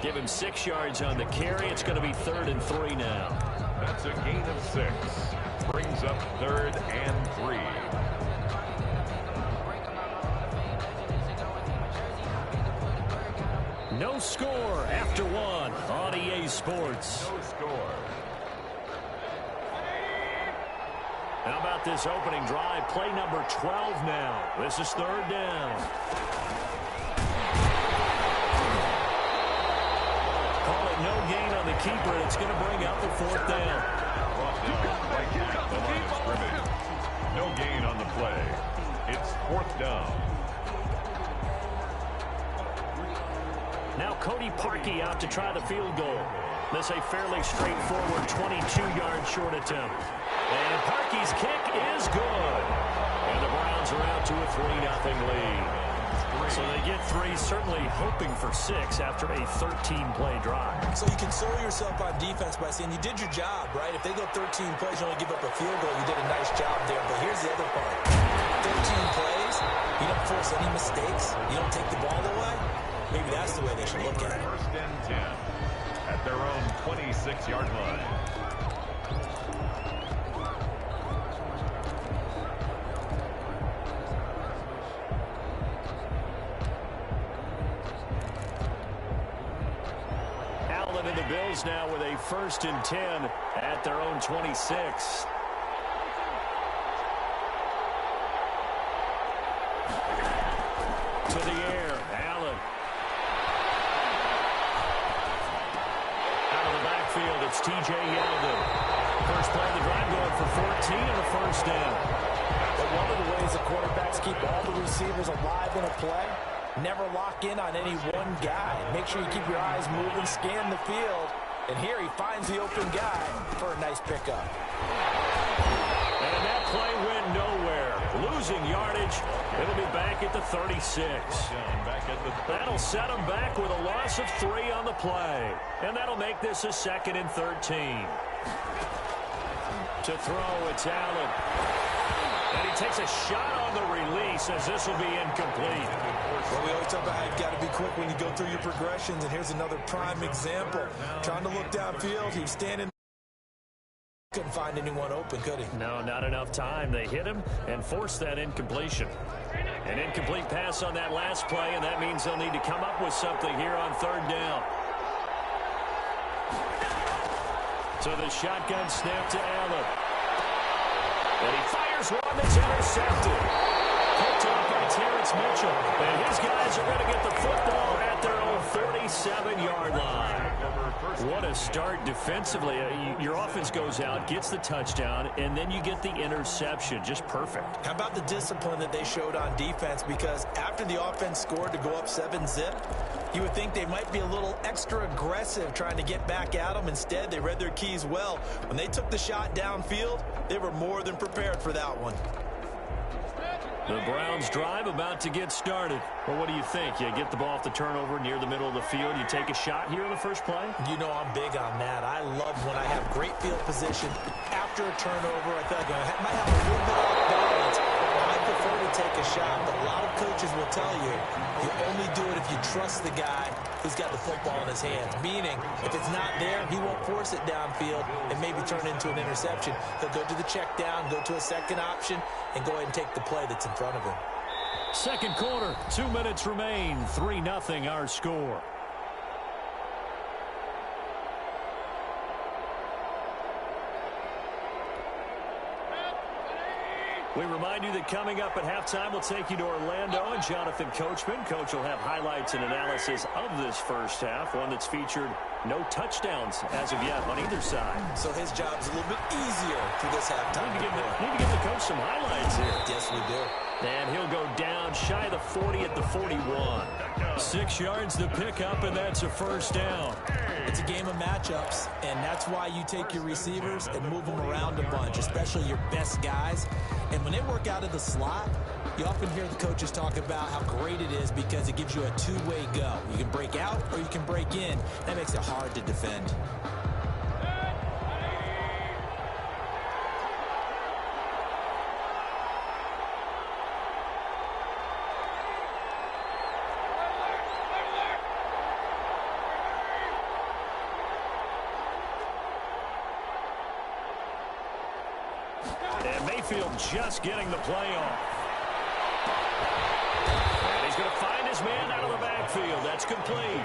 Give him 6 yards on the carry. It's going to be 3rd and 3 now. That's a gain of 6. Brings up 3rd and 3. No score after 1 on EA Sports. No score. How about this opening drive? Play number 12 now. This is 3rd down. Call it no gain on the keeper. It's going to bring up the 4th down. Right at the line of scrimmage. No gain on the play. It's 4th down. Now Cody Parkey out to try the field goal. This a fairly straightforward 22-yard short attempt. And Parkey's kick is good. And the Browns are out to a 3-0 lead. So they get 3, certainly hoping for 6 after a 13-play drive. So you console yourself on defense by saying you did your job, right? If they go 13 plays, you only give up a field goal, you did a nice job there. But here's the other part. 13 plays, you don't force any mistakes, you don't take the ball away. Maybe that's the way they should look at it. 1st and 10 at their own 26-yard line. Allen and the Bills now with a 1st and 10 at their own 26. To the air, Allen. Out of the backfield, it's T.J. Yeldon. First play of the drive going for 14 and a 1st down. But one of the ways the quarterbacks keep all the receivers alive in a play, never lock in on any one guy. Make sure you keep your eyes moving, scan the field. And here he finds the open guy for a nice pickup. And that play went nowhere. Losing yardage. It'll be back at the 36. That'll set him back with a loss of 3 on the play. And that'll make this a 2nd and 13. To throw, it's Allen. And he takes a shot on the release as this will be incomplete. Well, we always talk about how you've got to be quick when you go through your progressions. And here's another prime example. Trying to look downfield. He was standing. Couldn't find anyone open, could he? No, not enough time. They hit him and forced that incompletion. An incomplete pass on that last play, and that means they'll need to come up with something here on 3rd down. So the shotgun snap to Allen. And he fires one that's intercepted. Picked off by Terrence Mitchell. And his guys are going to get the football at their own 47-yard line. What a start defensively. Your offense goes out, gets the touchdown, and then you get the interception. Just perfect. How about the discipline that they showed on defense? Because after the offense scored to go up 7-zip, you would think they might be a little extra aggressive trying to get back at them. Instead, they read their keys well. When they took the shot downfield, they were more than prepared for that one. The Browns drive about to get started. Well, what do you think? You get the ball off the turnover near the middle of the field. You take a shot here in the first play? You know I'm big on that. I love when I have great field position. After a turnover, I feel like I might have a little bit off balance. I prefer to take a shot, but a lot of coaches will tell you, you only do it if you trust the guy who's got the football in his hands. Meaning, if it's not there, he won't force it downfield and maybe turn into an interception. He'll go to the check down, go to a second option, and go ahead and take the play that's in front of him. Second quarter, 2 minutes remain. 3-0 our score. We remind you that coming up at halftime, we'll take you to Orlando and Jonathan Coachman. Coach will have highlights and analysis of this first half, one that's featured no touchdowns as of yet on either side. So his job's a little bit easier through this halftime. Need to give the coach some highlights here. Yes, we do. And he'll go down shy of the 40 at the 41. 6 yards to pick up, and that's a first down. It's a game of matchups, and that's why you take your receivers and move them around a bunch, especially your best guys. And when they work out of the slot, you often hear the coaches talk about how great it is because it gives you a two-way go. You can break out or you can break in. That makes it hard to defend. And Mayfield just getting the play off. And he's going to find his man out of the backfield. That's complete.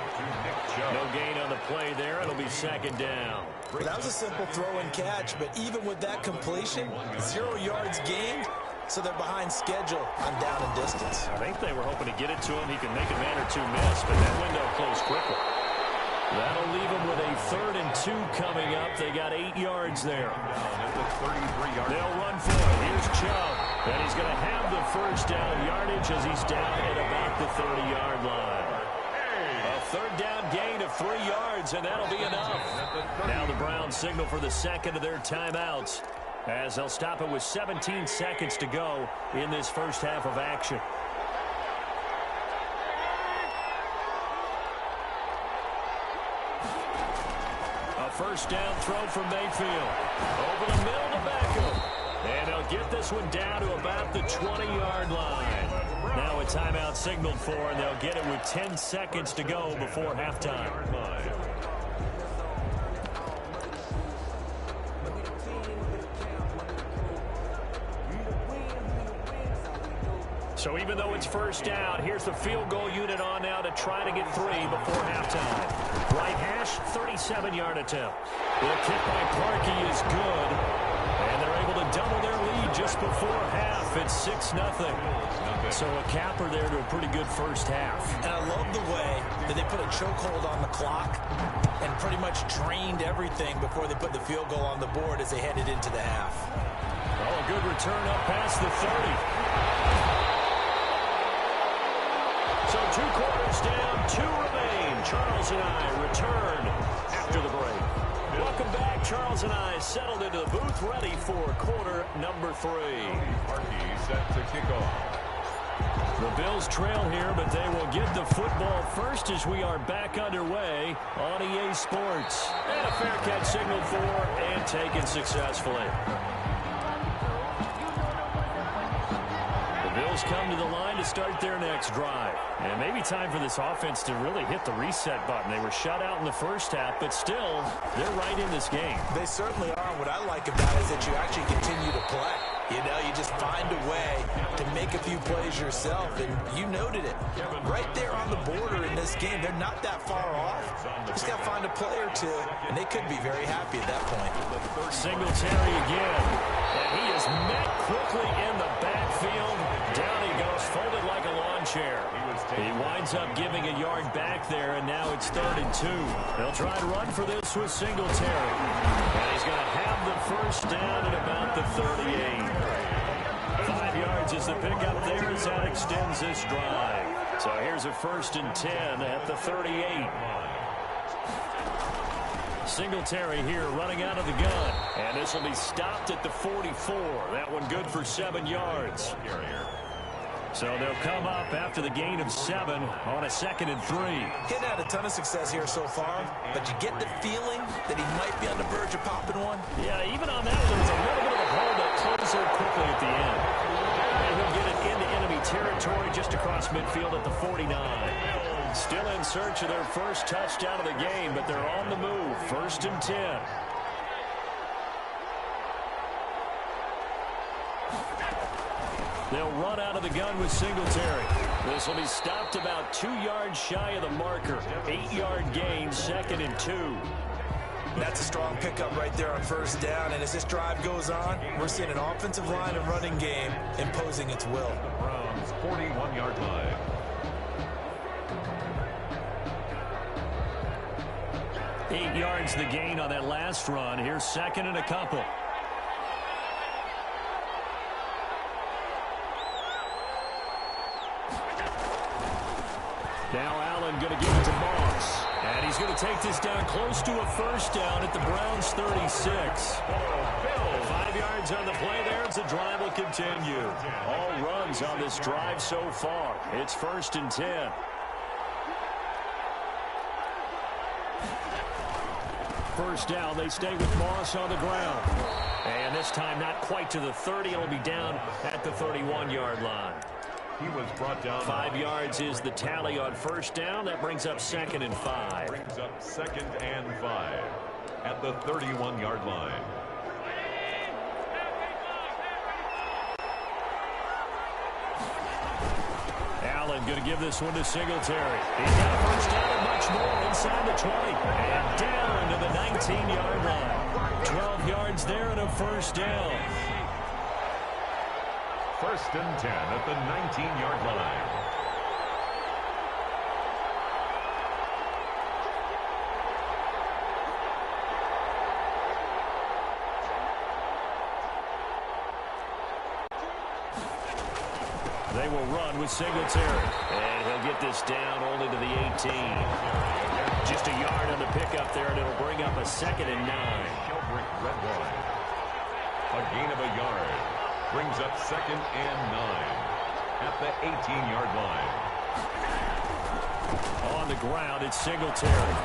No gain on the play there. It'll be second down. Well, that was a simple throw and catch, but even with that completion, 0 yards gained, so they're behind schedule on down and distance. I think they were hoping to get it to him. He can make a man or two miss, but that window closed quickly. That'll leave them with a 3rd and 2 coming up. They got 8 yards there. They'll run for it. Here's Chubb. And he's going to have the first down yardage as he's down at about the 30-yard line. A 3rd down gain of 3 yards, and that'll be enough. Now the Browns signal for the second of their timeouts as they'll stop it with 17 seconds to go in this first half of action. First down throw from Mayfield. Over the middle to Beckham. And they'll get this one down to about the 20-yard line. Now a timeout signaled for, and they'll get it with 10 seconds to go before halftime. So even though it's first down, here's the field goal unit on now to try to get 3 before halftime. Right hash, 37-yard attempt. The kick by Parkey is good. And they're able to double their lead just before half. It's 6-0. So a capper there to a pretty good first half. And I love the way that they put a chokehold on the clock and pretty much drained everything before they put the field goal on the board as they headed into the half. Oh, a good return up past the 30. So 2 quarters down, 2 remain. Charles and I return after the break. Welcome back. Charles and I settled into the booth, ready for quarter number 3. Parkey set to kick off. The Bills trail here, but they will get the football first as we are back underway on EA Sports. And a fair catch signaled for and taken successfully. Bills come to the line to start their next drive. And maybe time for this offense to really hit the reset button. They were shut out in the first half, but still, they're right in this game. They certainly are. What I like about it is that you actually continue to play. You know, you just find a way to make a few plays yourself, and you noted it. Right there on the border in this game, they're not that far off. Just got to find a play or two, and they could be very happy at that point. Singletary again, and he is met quickly in the backfield. Down he goes, folded like a lawn chair. He winds up giving a yard back there, and now it's 3rd and 2. They'll try to run for this with Singletary. And he's going to have the first down at about the 38. 5 yards is the pickup there as that extends this drive. So here's a 1st and 10 at the 38. Singletary here running out of the gun. And this will be stopped at the 44. That one good for 7 yards. So they'll come up after the gain of 7 on a 2nd and 3. He's had a ton of success here so far, but you get the feeling that he might be on the verge of popping one. Yeah, even on that one, there was a little bit of a hole that closed there quickly at the end. And he'll get it into enemy territory just across midfield at the 49. Still in search of their first touchdown of the game, but they're on the move. 1st and 10. They'll run out of the gun with Singletary. This will be stopped about 2 yards shy of the marker. 8-yard gain, 2nd and 2. That's a strong pickup right there on first down. And as this drive goes on, we're seeing an offensive line and running game imposing its will. The Browns' 41-yard line. Eight yards the gain on that last run. Here's second and a couple. Now Allen going to give it to Moss. And he's going to take this down close to a first down at the Browns' 36. 5 yards on the play there as the drive will continue. All runs on this drive so far. It's 1st and 10. First down, they stay with Moss on the ground. And this time not quite to the 30. It'll be down at the 31-yard line. He was brought down. 5 yards is the tally on first down. That brings up 2nd and 5. Brings up 2nd and 5 at the 31-yard line. Allen going to give this one to Singletary. He's got a first down and much more inside the 20. And down to the 19-yard line. 12 yards there and a first down. 1st and 10 at the 19-yard line. They will run with Singletary. And he'll get this down only to the 18. Just a yard on the pickup there, and it'll bring up a 2nd and 9. Shelbrick red line. A gain of a yard. Brings up 2nd and 9 at the 18-yard line. On the ground, it's Singletary.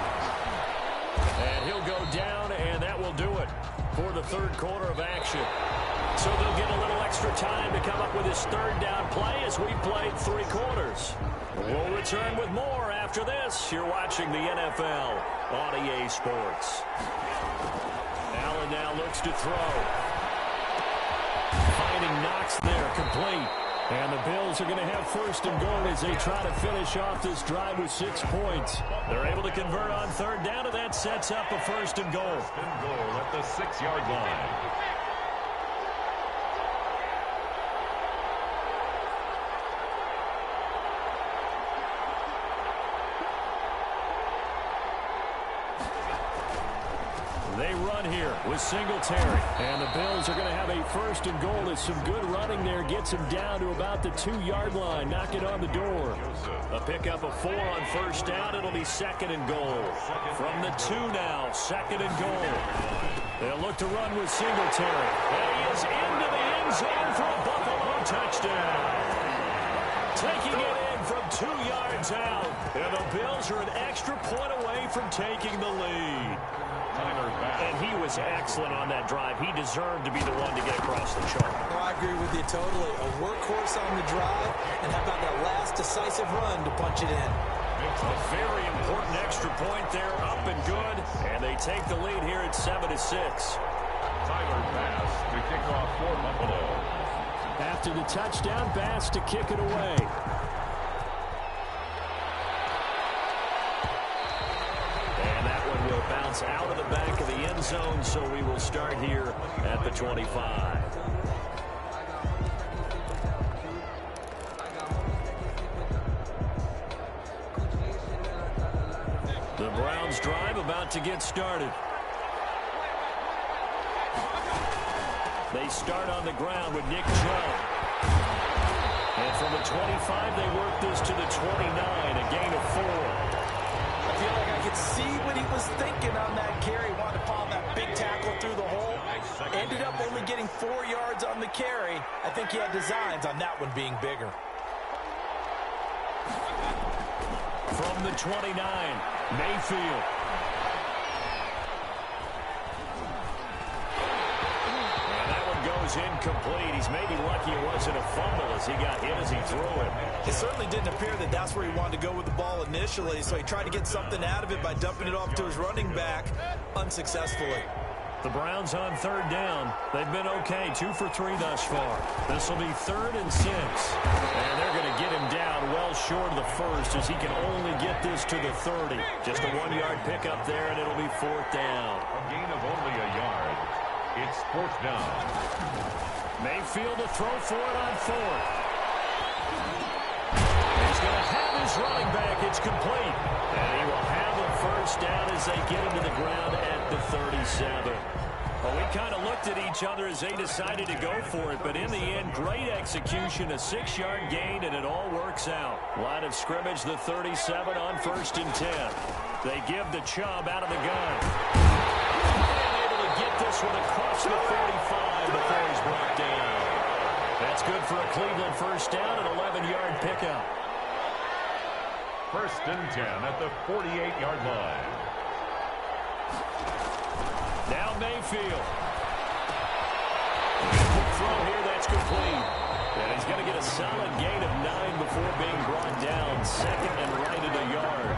And he'll go down, and that will do it for the 3rd quarter of action. So they'll get a little extra time to come up with his 3rd down play as we played 3 quarters. We'll return with more after this. You're watching the NFL on EA Sports. Allen now looks to throw. Finding Knox there, complete. And the Bills are going to have 1st and goal as they try to finish off this drive with 6 points. They're able to convert on 3rd down, and that sets up a 1st and goal. 1st and goal at the 6-yard line. They run here with Singletary. And the Bills are going to have a 1st and goal as some good running there gets him down to about the 2-yard line, knocking on the door. A pickup of 4 on 1st down. It'll be 2nd and goal. From the 2 now, 2nd and goal. They'll look to run with Singletary. And he is into the end zone for a Buffalo touchdown. Taking it in from 2 yards out. And the Bills are an extra point away from taking the lead. And he was excellent on that drive. He deserved to be the one to get across the chart. Oh, I agree with you totally. A workhorse on the drive, and how about that last decisive run to punch it in? It's a very important extra point there, up and good. And they take the lead here at 7-6. Tyler Bass to kick off for Buffalo. After the touchdown, Bass to kick it away. Bounce out of the back of the end zone, so we will start here at the 25. The Browns drive about to get started. They start on the ground with Nick Chubb. And from the 25, they work this to the 29, a gain of 4. I feel like I could see what he was thinking on that carry. Wanted to palm that big tackle through the hole. Ended up only getting 4 yards on the carry. I think he had designs on that one being bigger. From the 29, Mayfield. And that one goes incomplete. He's maybe lucky it wasn't a fumble as he got hit as he threw it. It certainly didn't appear that that's where he wanted to go with the ball initially, so he tried to get something out of it by dumping it off to his running back unsuccessfully. The Browns on third down. They've been okay, 2 for 3 thus far. This will be 3rd and 6. And they're going to get him down well short of the first as he can only get this to the 30. Just a 1-yard pickup there, and it'll be 4th down. A gain of only a yard. It's 4th down. Mayfield to throw for it on 4th. He's going to have his running back. It's complete. And he will have a first down as they get him to the ground at the 37. Well, we kind of looked at each other as they decided to go for it, but in the end, great execution, a 6-yard gain, and it all works out. Line of scrimmage, the 37 on 1st and 10. They give the Chubb out of the gun. And able to get this one across the 45 before he's brought down. That's good for a Cleveland first down, an 11-yard pickup. 1st and 10 at the 48-yard line. Now Mayfield. Quick throw here, that's complete. And he's going to get a solid gain of 9 before being brought down. 2nd and right at a yard.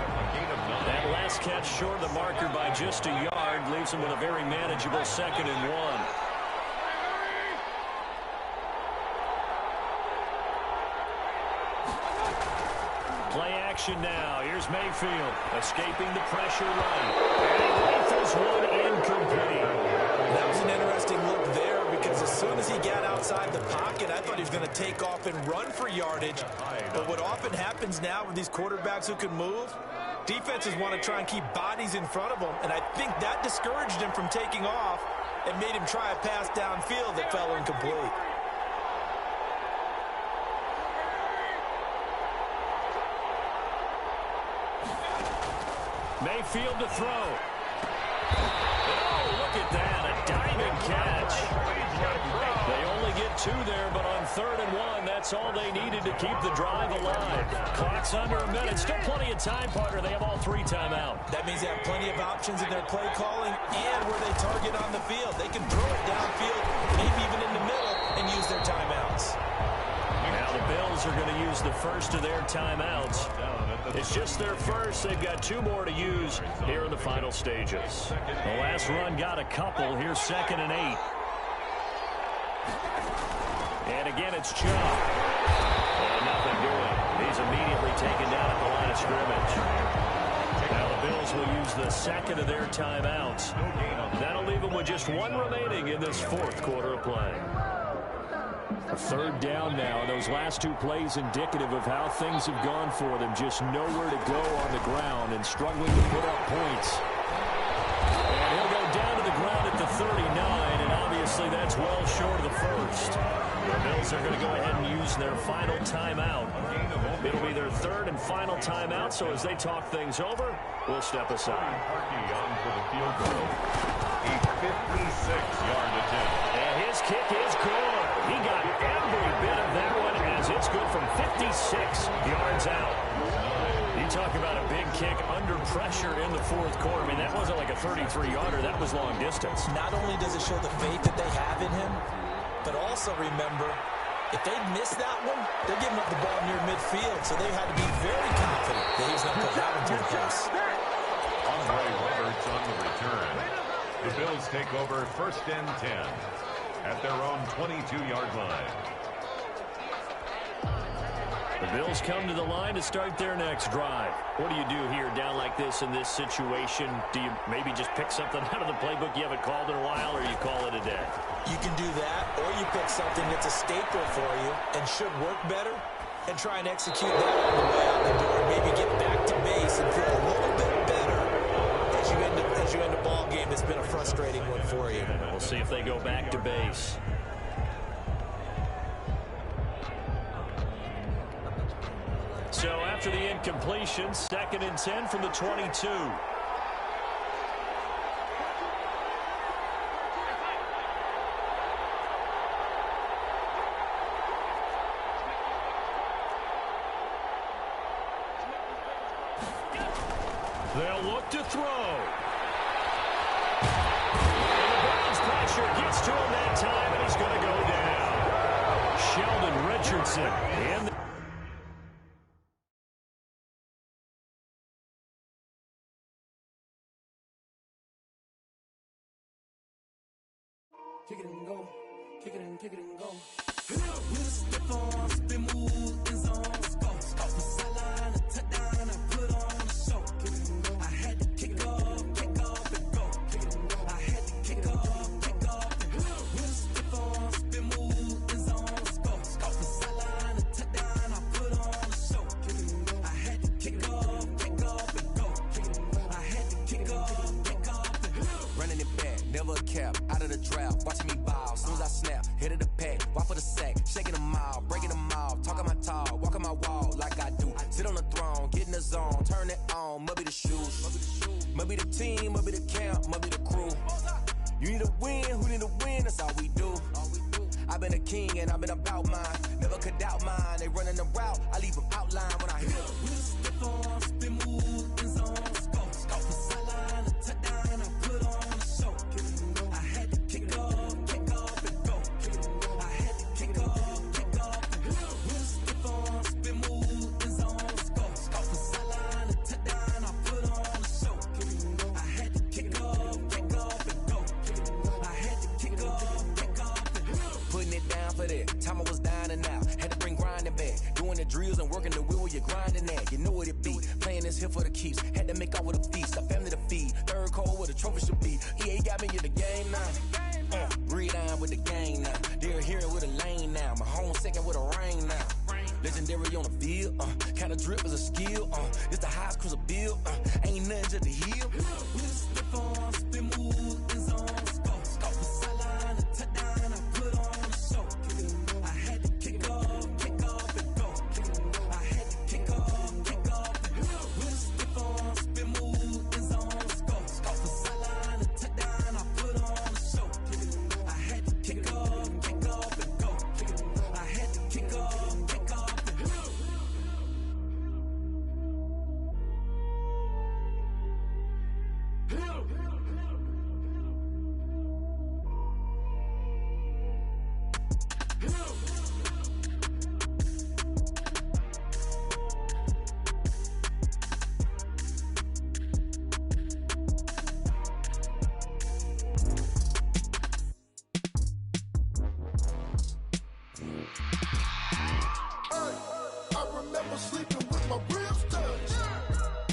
That last catch short of the marker by just a yard leaves him with a very manageable 2nd and 1. Play action now. Here's Mayfield escaping the pressure right. And he rifles one incomplete. That was an interesting look there because as soon as he got outside the pocket, I thought he was going to take off and run for yardage. But what often happens now with these quarterbacks who can move, defenses want to try and keep bodies in front of them. And I think that discouraged him from taking off and made him try a pass downfield that fell incomplete. Mayfield to throw. Oh, look at that. A diving catch. They only get 2 there, but on 3rd and 1, that's all they needed to keep the drive alive. Clock's under a minute. Still plenty of time, partner. They have all 3 timeout. That means they have plenty of options in their play calling and where they target on the field. They can throw it downfield, maybe even in the middle, and use their timeouts. Now the Bills are going to use the first of their timeouts. It's just their first. They've got 2 more to use here in the final stages. The last run got a couple. Here's 2nd and 8. And again, it's Chubb. And nothing doing. He's immediately taken down at the line of scrimmage. Now the Bills will use the 2nd of their timeouts. That'll leave them with just 1 remaining in this 4th quarter of play. A 3rd down now, and those last 2 plays indicative of how things have gone for them. Just nowhere to go on the ground and struggling to put up points. And he'll go down to the ground at the 39, and obviously that's well short of the first. The Bills are going to go ahead and use their final timeout. It'll be their 3rd and final timeout, so as they talk things over, we'll step aside. On for the field goal. A 56-yard attempt. And his kick is good. He got every bit of that one as it's good from 56 yards out. You talk about a big kick under pressure in the 4th quarter. I mean, that wasn't like a 33-yarder. That was long distance. Not only does it show the faith that they have in him, but also remember, if they miss that one, they're giving up the ball near midfield, so they had to be very confident that he's not going to put that one through the post. Andre Roberts on the return. The Bills take over 1st and 10 at their own 22-yard line. The Bills come to the line to start their next drive. What do you do here down like this in this situation? Do you maybe just pick something out of the playbook you haven't called in a while, or you call it a day? You can do that, or you pick something that's a staple for you and should work better and try and execute that on the way out the door. Maybe get back to base and feel a little bit better as you end a ball game that's been a frustrating one for you. We'll see if they go back to base. So after the incompletion, 2nd and 10 from the 22. They'll look to throw. And the Browns pressure gets to him that time, and he's going to go down. Sheldon Richardson in the kick it and go, kick it and go. With a stiff on, spin move, in zone, scope. Off the sideline, a touchdown, I put on a show. I had to kick off and go. I had to kick off and go. With a stiff on, spin move, in zone, scope. Off the sideline, a touchdown, I put on a show. I had to kick off and go. I had to kick off and go. Running it back, never a cap, out of the drought, watching me ball. Soon as I snap, hit of the pack, walk for the sack, shaking them out, breaking them off, talking my talk, walking my wall like I do. Sit on the throne, get in the zone, turn it on, must be the shoes, must be the team, must be the camp, must be the crew. You need a win, who need a win, that's all we do. I've been a king and I've been about mine, never could doubt mine. They running the route, I leave them outline when I hit them. With a stiff on, spin move, in zone, scope. Off the sideline, a touchdown, I put on a show. I had to kick off and go. I had to kick off and go. With a stiff on, spin move, in zone, scope. Off the sideline, a touchdown, I put on a show. I had to kick off and go. I had to kick off and go. Putting it down for that, time I was dying and out. Had to bring grinding back, doing the drills and working the wheel where you're grinding at. You know what it be, playing this here for the keeps. Had to make off with a feast, a family to feed. Third cold where the trophy should be. EA got me in the game now. Breed on with the gang now. They're hearing with a lane now. My home second with a rain now. Legendary on the field, kind of drip is a skill. It's the highest cruiser bill, ain't nothing just the hill. With a stiff on, spin move, in zone, scope. Off the sideline, a touchdown, I put on a show. I had to kick off and go. I had to kick off and go. With a stiff on, spin move, in zone, scope. Off the sideline, a touchdown, I put on a show. I had to kick off and go. I had to kick off and go. I remember sleeping with my ribs touched.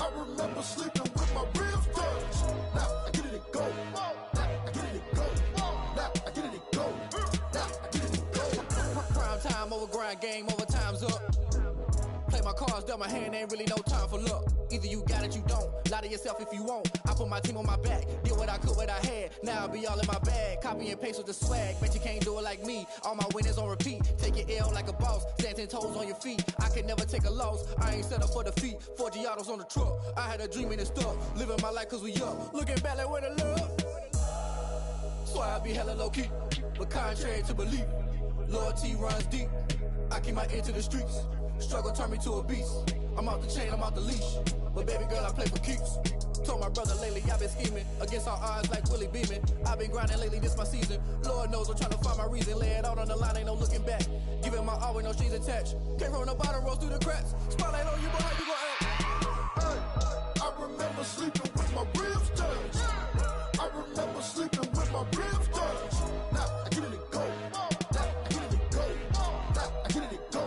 I remember sleeping with my ribs touched. Now I get it and go. Now I get it and go. Now I get it and go. Now I get it and go. Prime time over grind game, over time's up. Play my cards, dealt my hand, ain't really no time for luck. Either you got it, you don't. Lie to yourself if you won't. I put my team on my back, did what I could, what I had. Now I be all in my bag, copy and paste with the swag. Bet you can't do it like me. All my winners on repeat. Take your L like a boss, stand 10 toes on your feet. I can never take a loss. I ain't set up for defeat. 4 Giottos on the truck. I had a dream and it's stuck. Living my life cause we up. Looking back like where the love. So I be hella low key, but contrary to belief, loyalty runs deep. I keep my ear to the streets. Struggle turned me to a beast. I'm out the chain, I'm out the leash. But baby girl, I play for keeps. Told my brother lately, I've been scheming against all odds like Willie Beeman. I've been grinding lately, this my season. Lord knows I'm trying to find my reason. Lay it out on the line, ain't no looking back. Giving my all with no strings attached. Came from the bottom, rose through the cracks. Spotlight on you, boy, how you gon' act? Hey, I remember sleeping with my ribs touched. I remember sleeping with my ribs touched. Now I get it and go. Now I get it and go. Now I get it and go.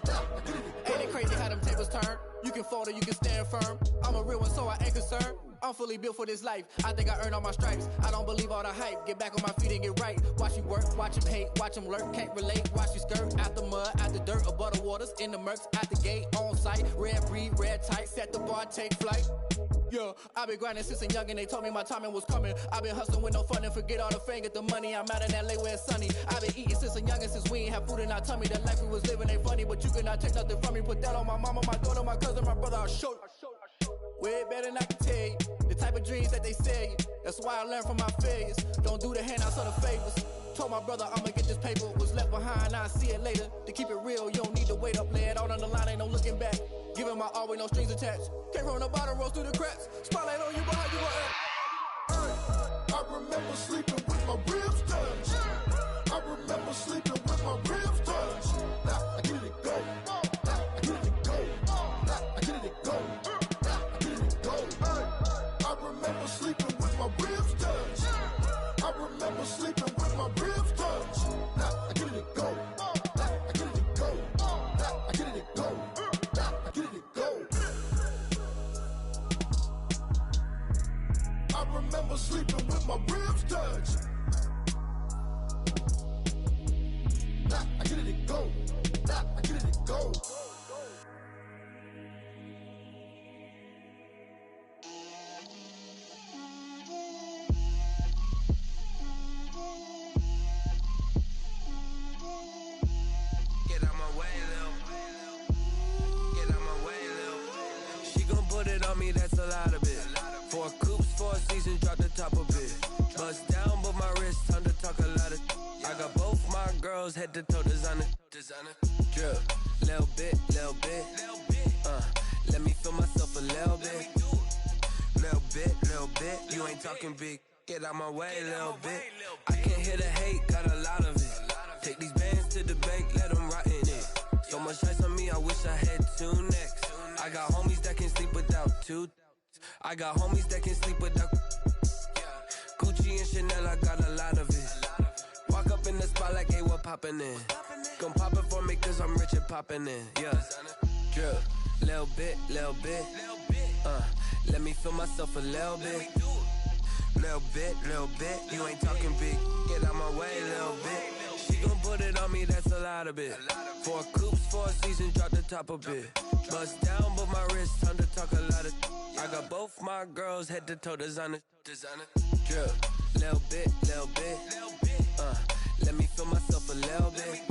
Now I get it and go. Ain't it crazy how them tables turn? You can fold or you can stand firm. I'm a real one, so I ain't concerned. I'm fully built for this life. I think I earned all my stripes. I don't believe all the hype. Get back on my feet and get right. Watch you work, watch him hate, watch him lurk. Can't relate, watch you skirt. Out the mud, out the dirt, above the waters, in the murks, out the gate, on site. Red breed, red tight, set the bar, take flight. Yeah, I been grinding since a young and they told me my timing was coming. I been hustling with no fun and forget all the fame, get the money. I'm out in LA where it's sunny. I been eating since a young and since we ain't have food in our tummy. The life we was living ain't funny, but you cannot take nothing from me. Put that on my mama, my daughter, my cousin, my brother, I'll show you. Way better than I can tell you. The type of dreams that they sell you. That's why I learned from my failures. Don't do the handouts or the favors. Told my brother I'ma get this paper. Was left behind, I'll see it later. To keep it real, you don't need to wait up. Lay it out on the line, ain't no looking back. Giving my all with no strings attached. Came from the bottom, rose through the cracks. Spotlight on you, boy, how you gon' act? I remember sleeping with my ribs touched. I remember sleeping with my ribs touched. Now I get it and go. Now I get it and go. Now I get it and go. Now I get it and go. I remember sleeping with my ribs touched. I remember sleeping with my ribs girls head to toe designer. Drip, little bit. Let me feel myself a little bit. Little bit. You ain't talking big. Get out my way, little bit. I can't hear the hate, got a lot of it. Take these bands to the bank, let them rot in it. So much ice on me, I wish I had two necks. I got homies that can sleep without two. I got homies that can sleep without Gucci and Chanel, I got a lot of it. Walk up in the spot like, hey, what poppin' in? Gon' pop it for me cause I'm rich and poppin' in. Yeah, drip, little bit. Let me feel myself a little bit. Little bit. You ain't talking big. Get out my way, little bit. She gon' put it on me, that's a lot of it. 4 coops, 4 seasons, drop the top a bit. Bust down, but my wrist, time to talk a lot of. I got both my girls head to toe designer. Drip, little bit. Let me feel myself a little bit.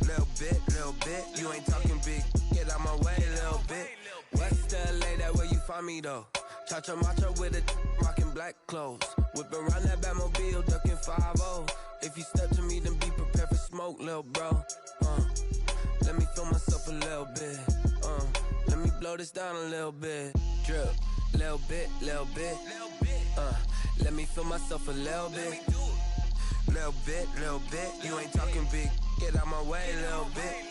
Little bit. You ain't talking big. Get out my way, little bit. West LA, that where you find me though. Cha-cha matcha with a rockin' black clothes. Whip around that Batmobile, ducking 5-0. If you step to me, then be prepared for smoke, lil' bro. Let me feel myself a little bit. Let me blow this down a little bit. Drip, little bit. Let me feel myself a little bit. Little bit. You ain't talking big. Get out my way, little bit.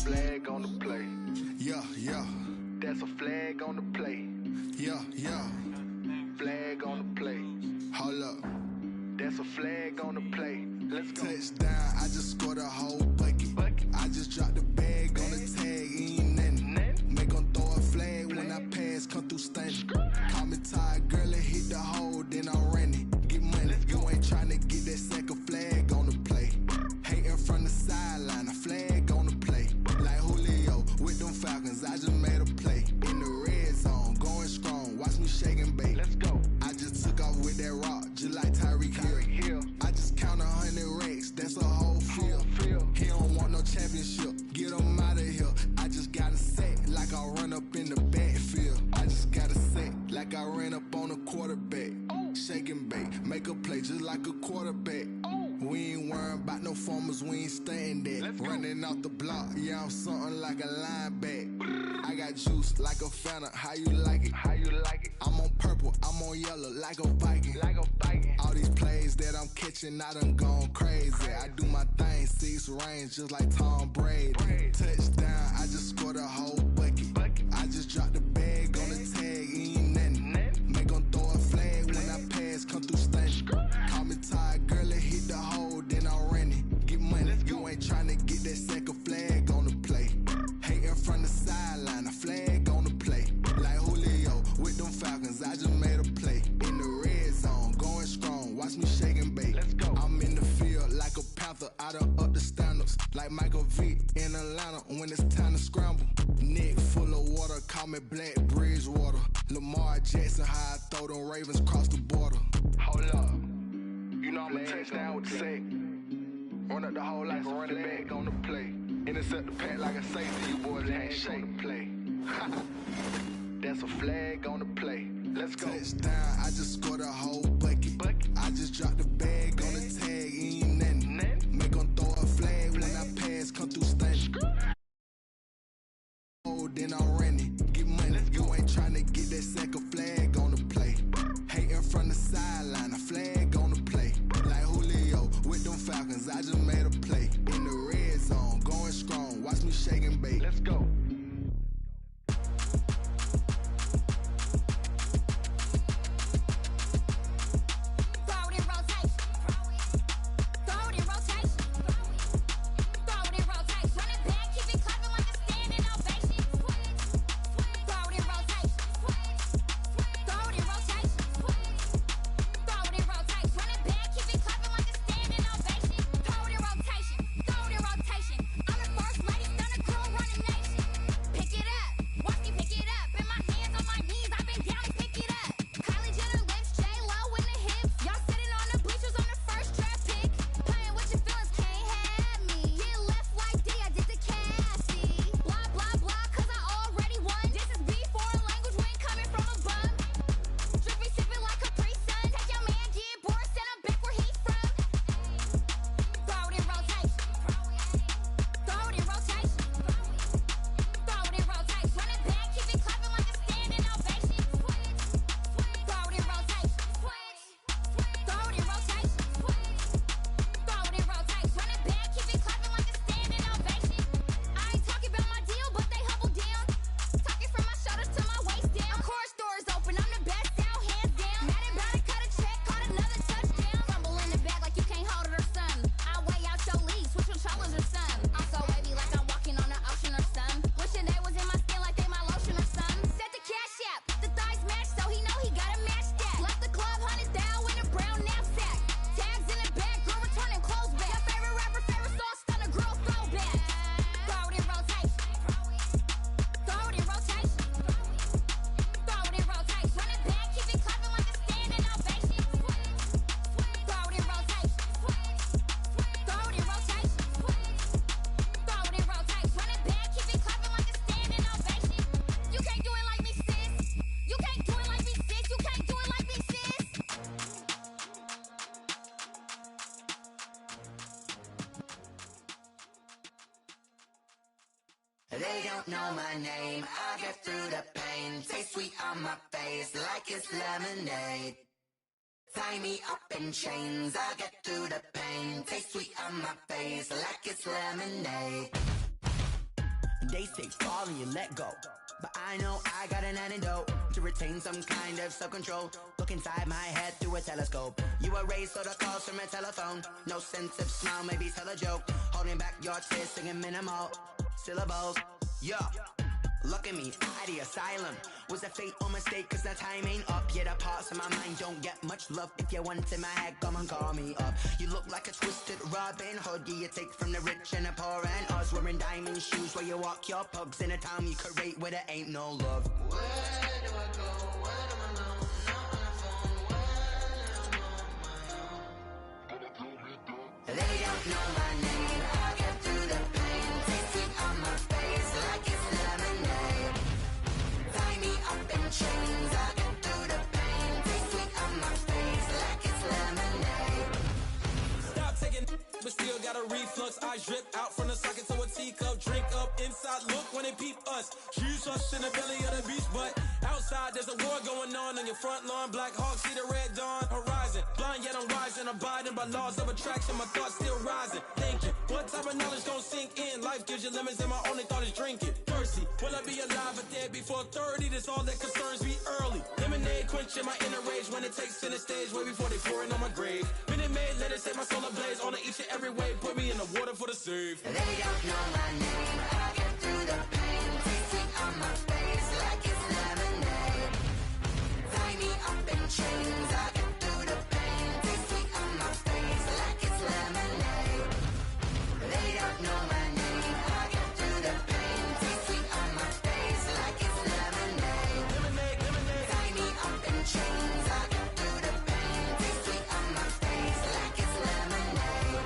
Flag on the play. Yeah. That's a flag on the play. Yeah. Flag on the play. Hold up. That's a flag on the play. Let's go. Touchdown, I just scored a whole bucket. I just dropped the bag on the tag, ain't nothing. Make 'em throw a flag when I pass, come through stunning. Call me tired, girl, it hit the hole, then I'm running. Get money, you ain't tryna get that second flag on the play. Hating from the sideline, a flag on the play. Like Julio with them Falcons, I just made a play. In the red zone, going strong, watch me shake and bake. Let's go. I just took off with that rock, just like Tyreek Hill. I just count 100 racks, that's a whole field. He don't want no championship, get him out of here. I just got a set, like I run up in the backfield. I just got a set, like I ran up on a quarterback. Shake and bake, make a play just like a quarterback. We ain't worrying about no formers, we ain't staying there. Running off the block, yeah, I'm something like a linebacker. I got juice like a Fanta, how you like it? I'm on purple, I'm on yellow, like a Viking. All these plays that I'm catching, I done gone crazy. I do my thing, 6 range, just like Tom Brady. Touchdown, I just scored a whole bucket. I just dropped the bag on the tag, ain't nothing. Make 'em throw a flag when I pass, come through stunning. Call me tired, girl, it hit the hole, then I'm running. Get money, you ain't tryna get that second flag on the play. Hating from the sideline, a flag on the play. Like Julio with them Falcons, I just made a play. In the red zone, going strong, watch me shake and bake. Let's go. I'm in the field like a Panther, I done up the standards. Like Michael Vick in Atlanta when it's time to scramble. Neck full of water, call me Black Bridgewater. Lamar Jackson, how I throw them Ravens across the border. Hold up. You know I'm a touchdown with the sack. Run up the hole like a running back on the play. Intercept the pack like a safety, you boys ain't shake. Play. That's a flag on the play. Let's go. Touchdown, I just scored a whole bucket. I just dropped the bag on the tag, ain't nothing. Make 'em throw a flag when I pass, come through stunning. Oh, then I'm running. Get money, you ain't tryna get that second flag on the play. Hating from the sideline, a flag on the play. Like Julio with them Falcons, I just made a play. In the red zone, going strong, watch me shake and bake. Let's go. Nation. don't know my name, I'll get through the pain. Taste sweet on my face like it's lemonade. Tie me up in chains, I'll get through the pain. Taste sweet on my face like it's lemonade. They say fall and you let go, but I know I got an antidote to retain some kind of self-control. Look inside my head through a telescope. You erase all the calls from a telephone. No sense of smile, maybe tell a joke. Holding back your tears, singing minimal syllables. Yeah, look at me, at the asylum. Was a fate or mistake, cause the time ain't up. Yeah, the parts of my mind don't get much love. If you want in my head, come and call me up. You look like a twisted Robin Hood. Yeah, you take from the rich and the poor and us. Wearing diamond shoes where you walk your pugs in a town you could rate where there ain't no love. Where do I go? Where do I know? Not on the phone. When I'm on my own. They don't know my name. I'll get through the pain. Taste it on my face like it's lemonade. Tie me up in chains. I'll get through the pain. Taste it on my face like it's lemonade. Stop taking, but still got a reflux. Eyes drip out from the socket to a teacup. Drink up inside, look when they peep us. Choose us in the belly of the beach, but outside there's a war going on your front lawn. Black Hawk, see the red dawn horizon. Blind yet I'm rising, abiding by laws of attraction. My thoughts still rising, thinking what type of knowledge gon' sink in? Life gives you lemons and my only thought is drinking. Thirsty, will I be alive or dead before 30? That's all that concerns me early. Lemonade quenching my inner rage when it takes center stage way before they pour it on my grave. Minute Maid, let it set my soul ablaze on each and every way. Put me in the water for the save. They don't know my name, I'll get through the pain. Taste it on my face like it's lemonade. Tie me up in chains, I'll get through the pain. Taste it on my face like it's lemonade. They don't know my name, I'll get through the pain. Taste it on my face like it's lemonade. Lemonade, lemonade. Tie me up in chains, I'll get through the pain. Taste it on my face like it's lemonade.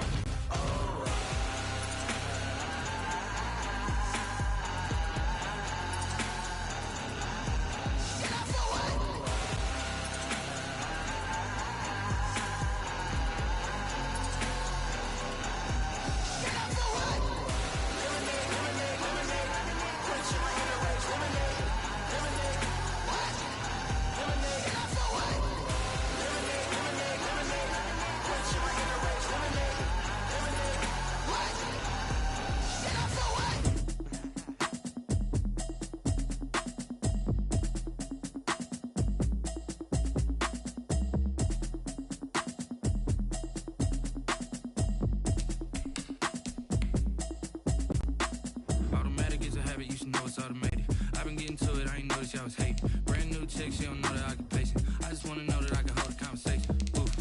Automatic is a habit, you should know it's automated. I've been getting to it, I ain't noticed y'all was hating. Brand new chick, she don't know the occupation. I just wanna know that I can hold a conversation. Oof,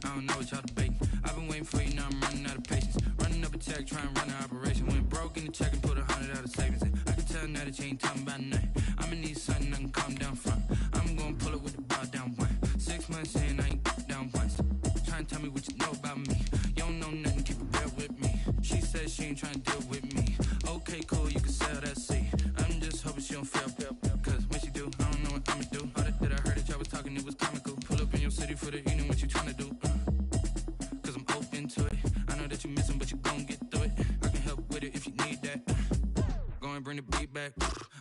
I don't know what y'all debating. I've been waiting for you, now I'm running out of patience. Running up a check, trying to run an operation. Went broke in the check and put 100 out of savings in. I can tell now that you ain't talking about nothing. I'ma need something I can calm down front. I'm gonna pull it with the bar down one. 6 months in, I ain't down once. Trying to tell me what you know about me. You don't know nothing, keep it real with me. She says she ain't trying to deal with me. Okay, cool, you can sell that seed. I'm just hoping she don't fail. Cause when she do, I don't know what I'ma do. All that I heard that y'all was talking, it was comical. Pull up in your city for the evening, what you tryna do? Cause I'm open to it. I know that you missing, but you gon' get through it. I can help with it if you need that. Go and bring the beat back.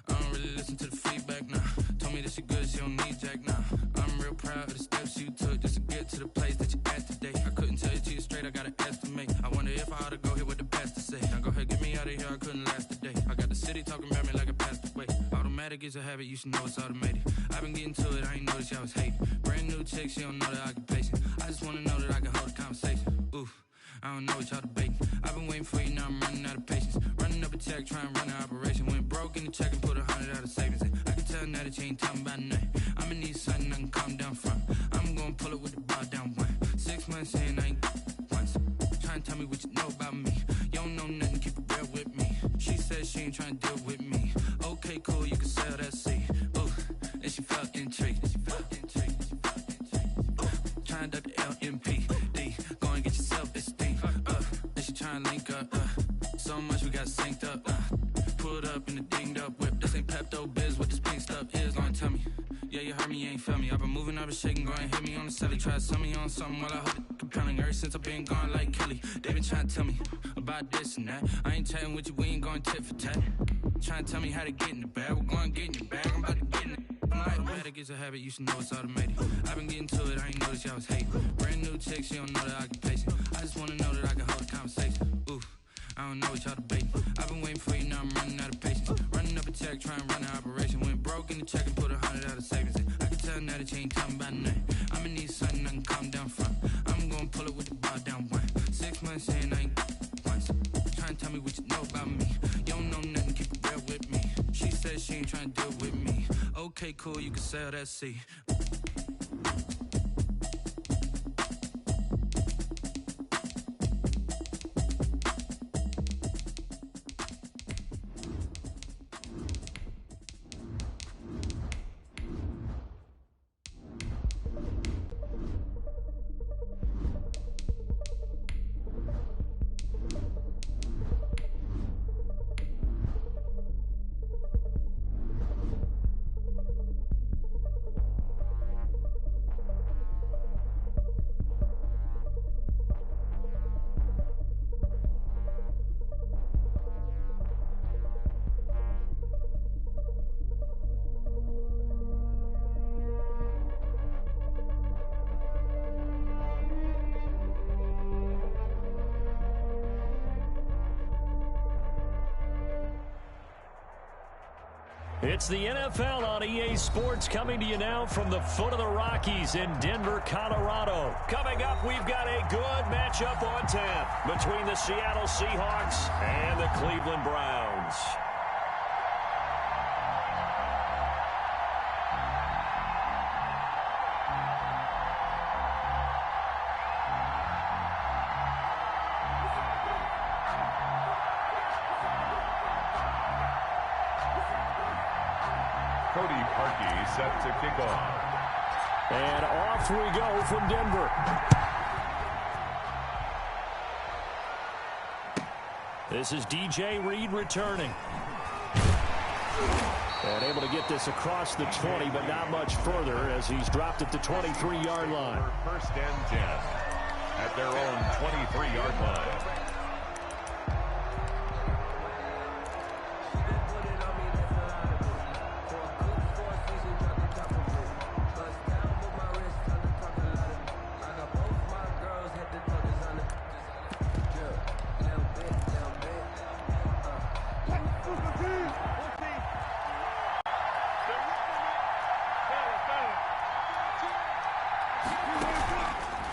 I don't really listen to the feedback, nah. Told me that she good, she don't need jack, nah. I'm real proud of the steps you took just to get to the place that you at today. I couldn't tell you to you straight, I gotta estimate. I wonder if I ought to go here with the best to say. Now go ahead, get me out of here, I couldn't last a day. I got the city talking about me like I passed away. Automatic is a habit, you should know it's automated. I've been getting to it, I ain't noticed y'all was hating. Brand new chick, she don't know the occupation. I just wanna know that I can hold a conversation. Oof, I don't know what y'all debating. I've been waiting for you, now I'm running out of patience. Running up a check, trying to run an operation. Went broke in the check and put 100 out of savings in. I can tell now that you ain't talking about nothing. I'ma need something I can calm down front. I'm gonna pull it with the bar down one. 6 months in, I ain't once. Trying to tell me what you know about me. You don't know nothing, keep it real with me. She says she ain't trying to deal with me. Okay, cool, you can sell that seed. Ooh, and she felt intrigued. Trying to duck the LMPD. Go and get your self-esteem. And she trying to link up. So much we got synced up. Pulled up in the dinged up whip. This ain't Pepto-Biz, what this pink stuff is. Gonna tell me Yeah, you heard me, you ain't felt me. I've been moving, I've been shaking, go and hit me on the celly. Try to sell me on something while I hope it compelling. Ever since I've been gone like Kelly, they been trying to tell me about this and that. I ain't chatting with you, we ain't going tit for tat. Trying to tell me how to get in the bag. We're going to get in your bag, I'm about to get in it. Automatic is a habit, you should know it's automated. I've been getting to it, I ain't noticed y'all was hating. Brand new chick, she don't know that I can pace it. I just wanna know that I can hold a conversation. Oof, I don't know what y'all debating. I've been waiting for you, now I'm running out of patience. Running up a check, trying to run an operation. Went broke in the check and put 100 out of savings. I can tell now that you ain't talking about nothing. I'ma need something I can calm down from. I'm gonna pull it with the bar down one. 6 months in, I ain't once. Trying to tell me what you know about me. You don't know nothing, keep it real with me. She said she ain't trying to deal with me. Okay, cool, you can sell that seat. It's the NFL on EA Sports coming to you now from the foot of the Rockies in Denver, Colorado. Coming up, we've got a good matchup on tap between the Seattle Seahawks and the Cleveland Browns. Cody Parkey set to kick off. And off we go from Denver. This is DJ Reed returning. And able to get this across the 20, but not much further as he's dropped at the 23-yard line. First and 10 at their own 23-yard line.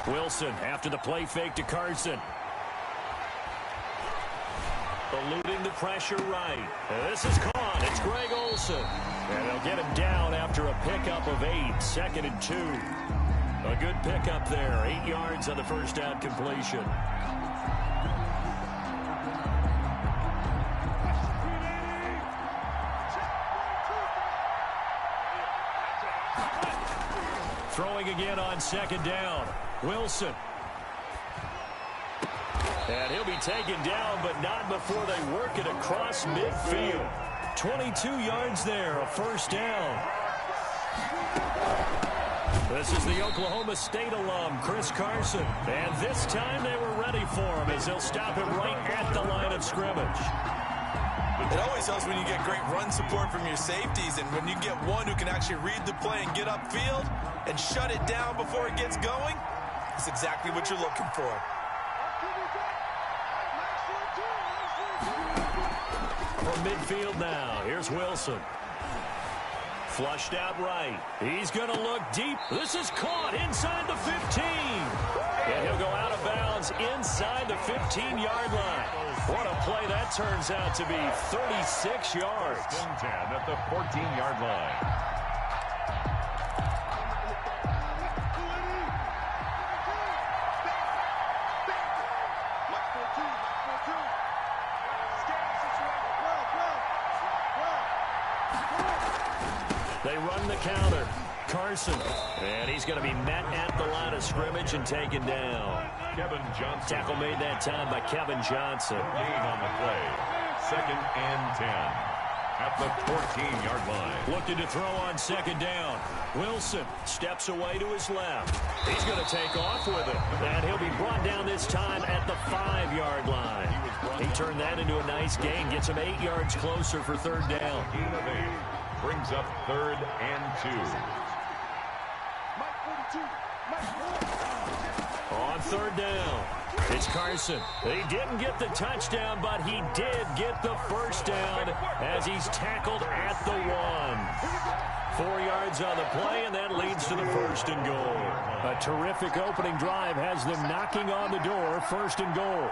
Wilson after the play fake to Carson. Eluding the pressure right. This is caught. It's Greg Olsen. And they'll get him down after a pickup of 8. 2nd and 2. A good pickup there. 8 yards on the first down completion. Throwing again on 2nd down. Wilson. And he'll be taken down, but not before they work it across midfield. 22 yards there, a first down. This is the Oklahoma State alum, Chris Carson. And this time they were ready for him as they'll stop him right at the line of scrimmage. It always helps when you get great run support from your safeties, and when you get one who can actually read the play and get upfield and shut it down before it gets going, that's exactly what you're looking for. From midfield now, here's Wilson. Flushed out right. He's going to look deep. This is caught inside the 15. And he'll go out of bounds inside the 15-yard line. What a play that turns out to be. 36 yards. 10 at the 14-yard line. They run the counter. Carson. And he's going to be met at the line of scrimmage and taken down. Kevin Johnson. Tackle made that time by Kevin Johnson. Gain on the play. 2nd and 10. at the 14-yard line. Looking to throw on second down. Wilson steps away to his left. He's going to take off with it. And he'll be brought down this time at the 5-yard line. He turned that into a nice gain. Gets him 8 yards closer for third down. Gain of 8. Brings up 3rd and 2. On third down, it's Carson. He didn't get the touchdown, but he did get the first down as he's tackled at the 1. 4 yards on the play, and that leads to the 1st and goal. A terrific opening drive has them knocking on the door, 1st and goal.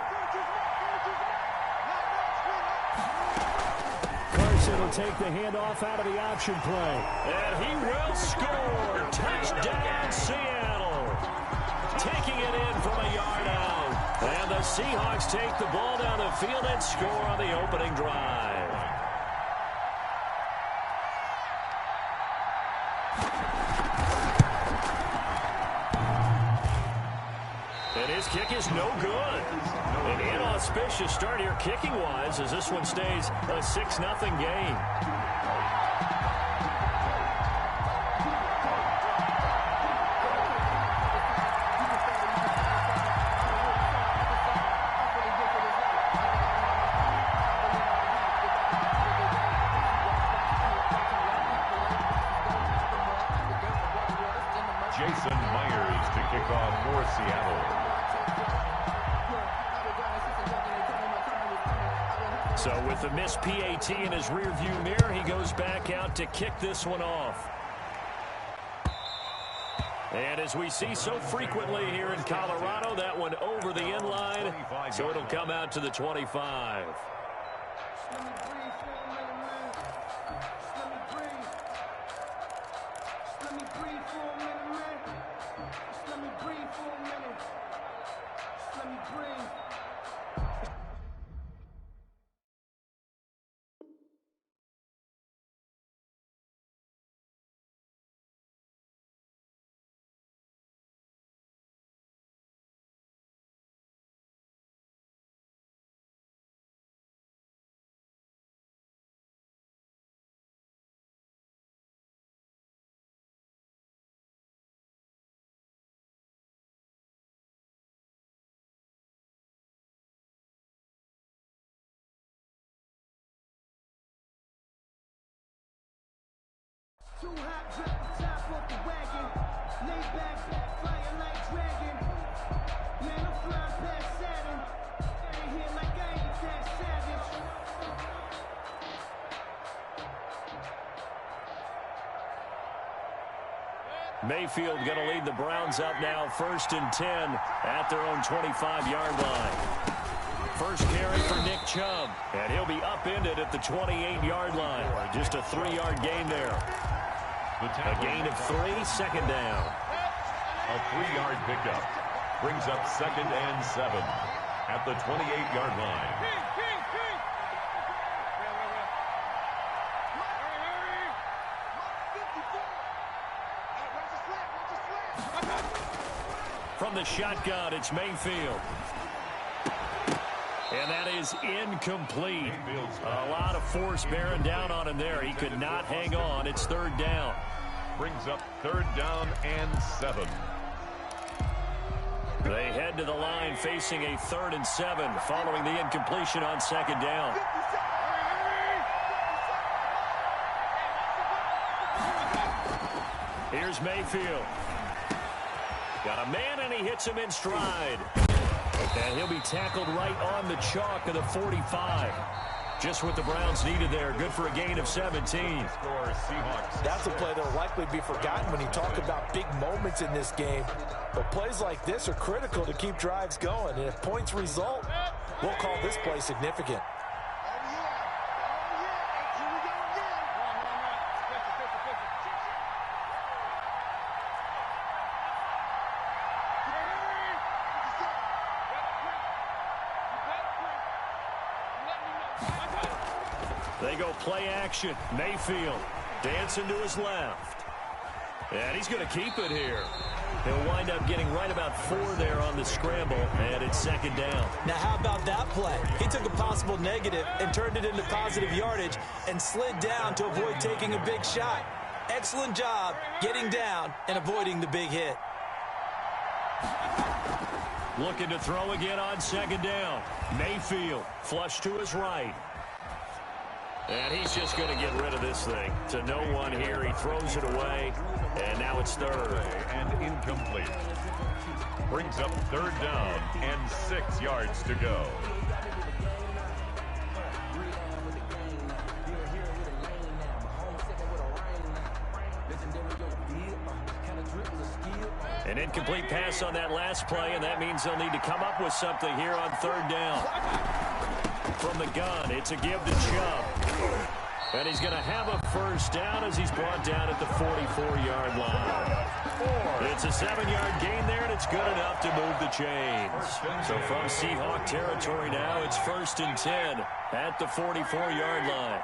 Carson will take the handoff out of the option play. And he will score. Touchdown, Seattle. Taking it in from a yard out. And the Seahawks take the ball down the field and score on the opening drive. And his kick is no good. An inauspicious start here kicking-wise as this one stays a 6-0 game. Jason Myers to kick off for Seattle. So with the missed PAT in his rearview mirror, he goes back out to kick this one off. And as we see so frequently here in Colorado, that one over the end line, so it'll come out to the 25. Too hot, drop the top off the wagon. Lay back, fire like dragon. Man, I'm flying past Saturn. Out of here like I ain't that savage. Mayfield going to lead the Browns up now, 1st and 10 at their own 25-yard line. First carry for Nick Chubb, and he'll be upended at the 28-yard line. Just a 3-yard gain there. A gain of 3, 2nd down. A 3-yard pickup brings up 2nd and 7 at the 28-yard line. From the shotgun, it's Mayfield. And that is incomplete. A lot of force bearing down on him there. He could not hang on. It's 3rd down. Brings up 3rd down and 7. They head to the line facing a 3rd and 7 following the incompletion on 2nd down. Here's Mayfield. Got a man, and he hits him in stride. And he'll be tackled right on the chalk of the 45. Just what the Browns needed there. Good for a gain of 17. That's a play that will likely be forgotten when you talk about big moments in this game. But plays like this are critical to keep drives going. And if points result, we'll call this play significant. They go play action. Mayfield dancing to his left. And he's going to keep it here. He'll wind up getting right about 4 there on the scramble, and it's second down. Now, how about that play? He took a possible negative and turned it into positive yardage and slid down to avoid taking a big shot. Excellent job getting down and avoiding the big hit. Looking to throw again on second down. Mayfield flush to his right. And he's just going to get rid of this thing. To no one here. He throws it away. And now it's third. And incomplete. Brings up third down and 6 yards to go. An incomplete pass on that last play, and that means they'll need to come up with something here on third down. From the gun, it's a give to Chubb. And he's going to have a first down as he's brought down at the 44-yard line. It's a 7-yard gain there, and it's good enough to move the chains. So from Seahawk territory now, it's 1st and 10 at the 44-yard line.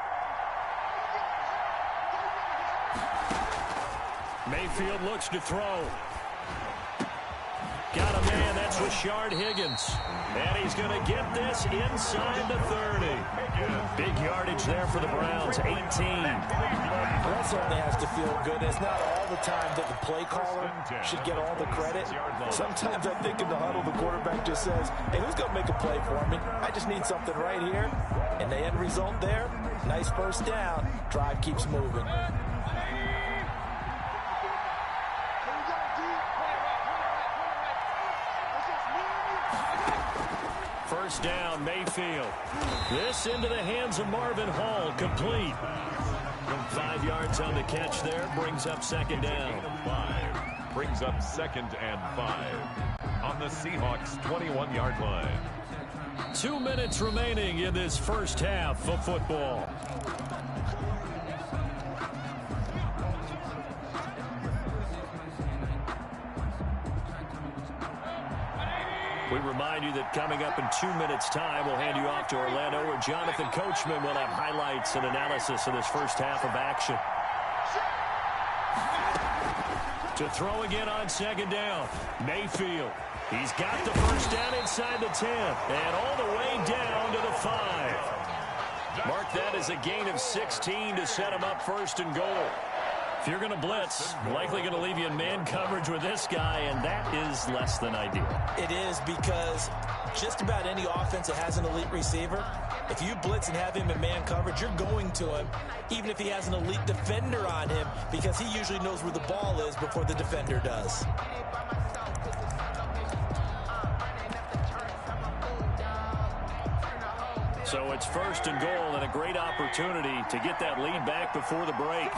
Mayfield looks to throw. Got a man, that's Rashard Higgins. And he's going to get this inside the 30. Big yardage there for the Browns, 18. That certainly has to feel good. It's not all the time that the play caller should get all the credit. Sometimes I think in the huddle, the quarterback just says, hey, who's going to make a play for me? I just need something right here. And the end result there, nice first down. Drive keeps moving. First down, Mayfield. This into the hands of Marvin Hall, complete. 5 yards on the catch there, brings up second down. 5. Brings up 2nd and 5 on the Seahawks' 21-yard line. 2 minutes remaining in this first half of football. We remind you that coming up in 2 minutes' time, we'll hand you off to Orlando, where Jonathan Coachman will have highlights and analysis of this first half of action. To throw again on second down, Mayfield. He's got the first down inside the 10, and all the way down to the 5. Mark that as a gain of 16 to set him up 1st and goal. If you're going to blitz, likely going to leave you in man coverage with this guy, and that is less than ideal. It is, because just about any offense that has an elite receiver, if you blitz and have him in man coverage, you're going to him, even if he has an elite defender on him, because he usually knows where the ball is before the defender does. So it's 1st and goal, and a great opportunity to get that lead back before the break.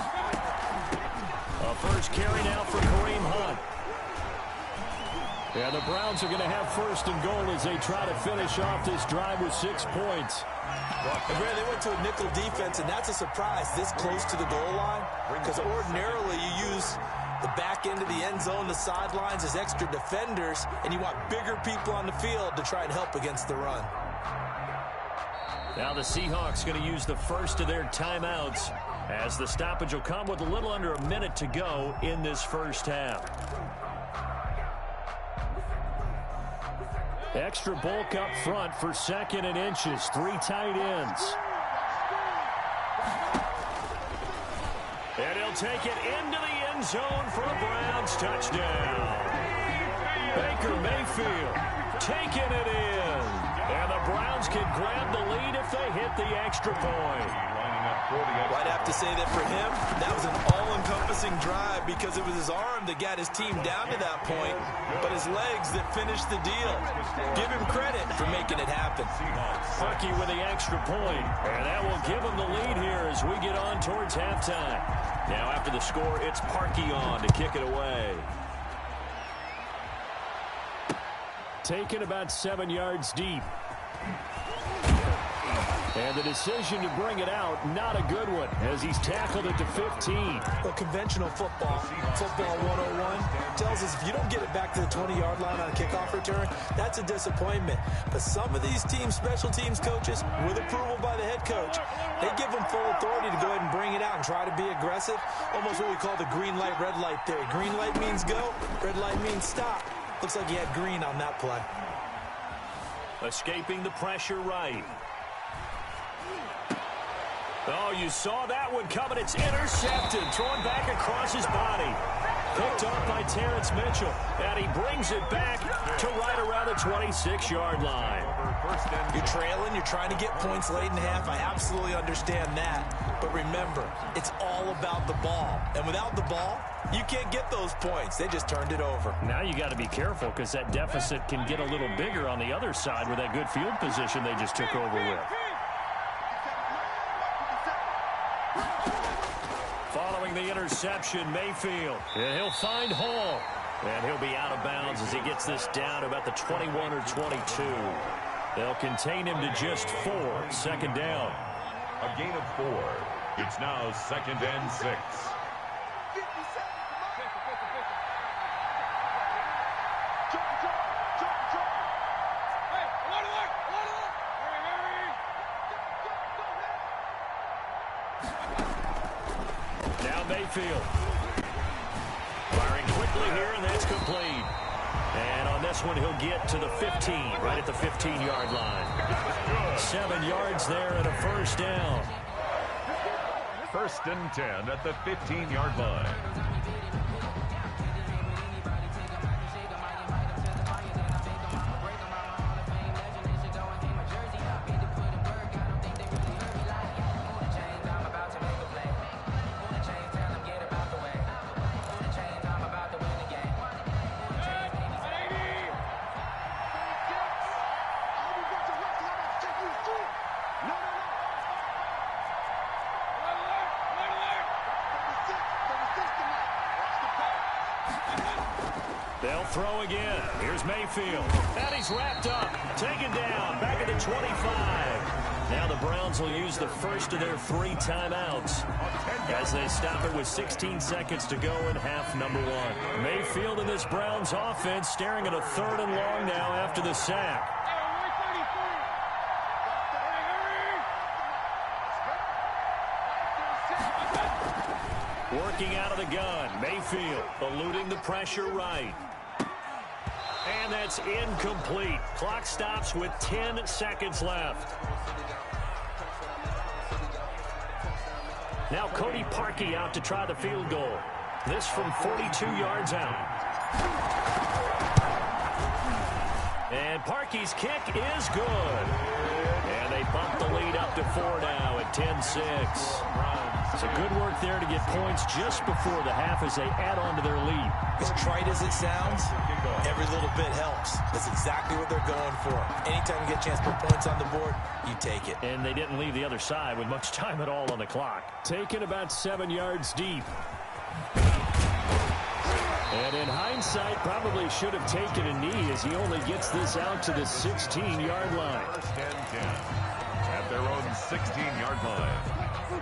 A first carry now for Kareem Hunt. And the Browns are going to have 1st and goal as they try to finish off this drive with 6 points. And Brad, they went to a nickel defense, and that's a surprise this close to the goal line, because ordinarily you use the back end of the end zone, the sidelines as extra defenders, and you want bigger people on the field to try and help against the run. Now the Seahawks going to use the first of their timeouts, as the stoppage will come with a little under a minute to go in this first half. Extra bulk up front for 2nd and inches. 3 tight ends. And he'll take it into the end zone for a Browns touchdown. Baker Mayfield taking it in. And the Browns can grab the lead if they hit the extra point. Well, I'd have to say that for him, that was an all-encompassing drive, because it was his arm that got his team down to that point, but his legs that finished the deal. Give him credit for making it happen. Parkey with the extra point, and that will give him the lead here as we get on towards halftime. Now after the score, it's Parkey on to kick it away. Taken about 7 yards deep. And the decision to bring it out, not a good one, as he's tackled it to 15. Well, conventional football 101, tells us if you don't get it back to the 20-yard line on a kickoff return, that's a disappointment. But some of these teams, special teams coaches, with approval by the head coach, they give them full authority to go ahead and bring it out and try to be aggressive. Almost what we call the green light, red light theory. Green light means go, red light means stop. Looks like he had green on that play. Escaping the pressure right. Oh, you saw that one coming. It's intercepted. Thrown back across his body. Picked off by Terrence Mitchell. And he brings it back to right around the 26-yard line. You're trailing. You're trying to get points late in half. I absolutely understand that. But remember, it's all about the ball. And without the ball, you can't get those points. They just turned it over. Now you got to be careful because that deficit can get a little bigger on the other side with that good field position they just took over with. Following the interception, Mayfield. And he'll find Hall. And he'll be out of bounds as he gets this down to about the 21 or 22. They'll contain him to just 4. Second down. A gain of 4. It's now 2nd and 6. Now Mayfield. Firing quickly here, and that's complete. And on this one, he'll get to the 15, right at the 15-yard line. 7 yards there and a first down. 1st and 10 at the 15-yard line. They'll throw again. Here's Mayfield. And he's wrapped up. Taken down. Back at the 25. Now the Browns will use the first of their 3 timeouts as they stop it with 16 seconds to go in half number 1. Mayfield and this Browns offense staring at a 3rd and long now after the sack. Working out of the gun. Mayfield eluding the pressure right. And that's incomplete. Clock stops with 10 seconds left. Now Cody Parkey out to try the field goal. This from 42 yards out. And Parkey's kick is good. And they bump the lead up to 4 now at 10-6. So good work there to get points just before the half as they add on to their lead. As trite as it sounds, every little bit helps. That's exactly what they're going for. Anytime you get a chance to put points on the board, you take it. And they didn't leave the other side with much time at all on the clock. Taken about 7 yards deep. And in hindsight, probably should have taken a knee as he only gets this out to the 16-yard line. 1st and 10 at their own 16-yard line.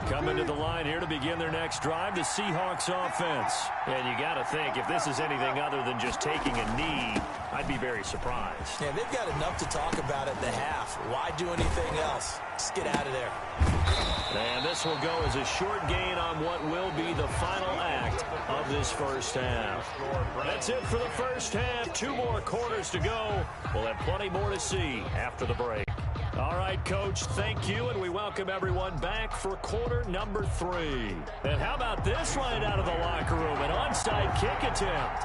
Coming to the line here to begin their next drive, the Seahawks offense. And you got to think, if this is anything other than just taking a knee, I'd be very surprised. Yeah, they've got enough to talk about at the half. Why do anything else? Just get out of there. And this will go as a short gain on what will be the final act of this first half. That's it for the first half. 2 more quarters to go. We'll have plenty more to see after the break. All right, Coach, thank you, and we welcome everyone back for quarter number 3. And how about this right out of the locker room, an onside kick attempt.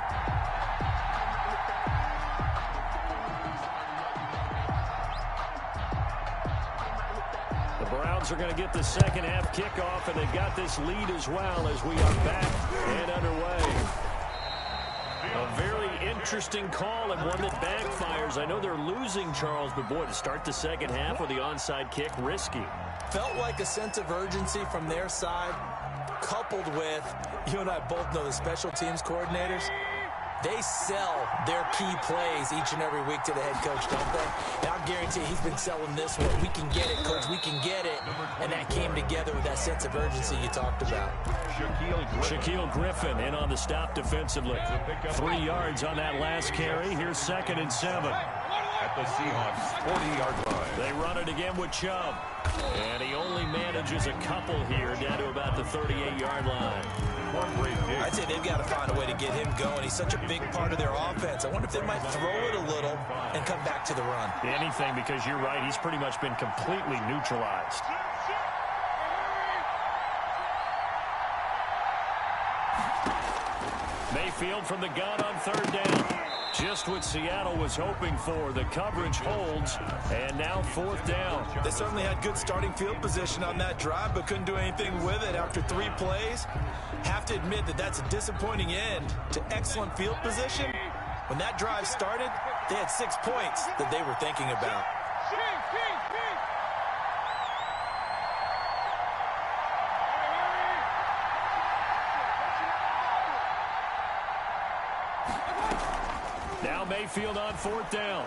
The Browns are going to get the second half kickoff, and they've got this lead as well as we are back and underway. A very interesting call and one that backfires. I know they're losing, Charles, but boy, to start the second half with the onside kick, risky. Felt like a sense of urgency from their side, coupled with, you and I both know the special teams coordinators, they sell their key plays each and every week to the head coach, don't they? And I guarantee he's been selling this one. We can get it, coach. We can get it. And that came together with that sense of urgency you talked about. Shaquill Griffin in on the stop defensively. 3 yards on that last carry. Here's 2nd and 7. At at the Seahawks' 40-yard line. They run it again with Chubb. And he only manages a couple here down to about the 38-yard line. I'd say they've got to find a way to get him going. He's such a big part of their offense. I wonder if they might throw it a little and come back to the run. Anything, because you're right. He's pretty much been completely neutralized. Mayfield from the gun on third down. Just what Seattle was hoping for. The coverage holds, and now fourth down. They certainly had good starting field position on that drive, but couldn't do anything with it after 3 plays. Have to admit that that's a disappointing end to excellent field position. When that drive started, they had 6 points that they were thinking about. Now Mayfield on fourth down.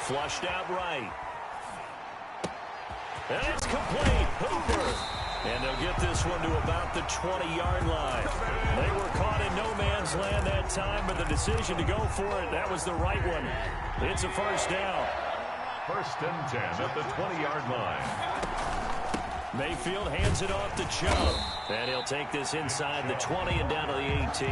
Flushed out right. And it's complete. Hooper. And they'll get this one to about the 20-yard line. They were caught in no man's land that time, but the decision to go for it, that was the right one. It's a first down. First and 10 at the 20-yard line. Mayfield hands it off to Chubb. And he'll take this inside the 20 and down to the 18.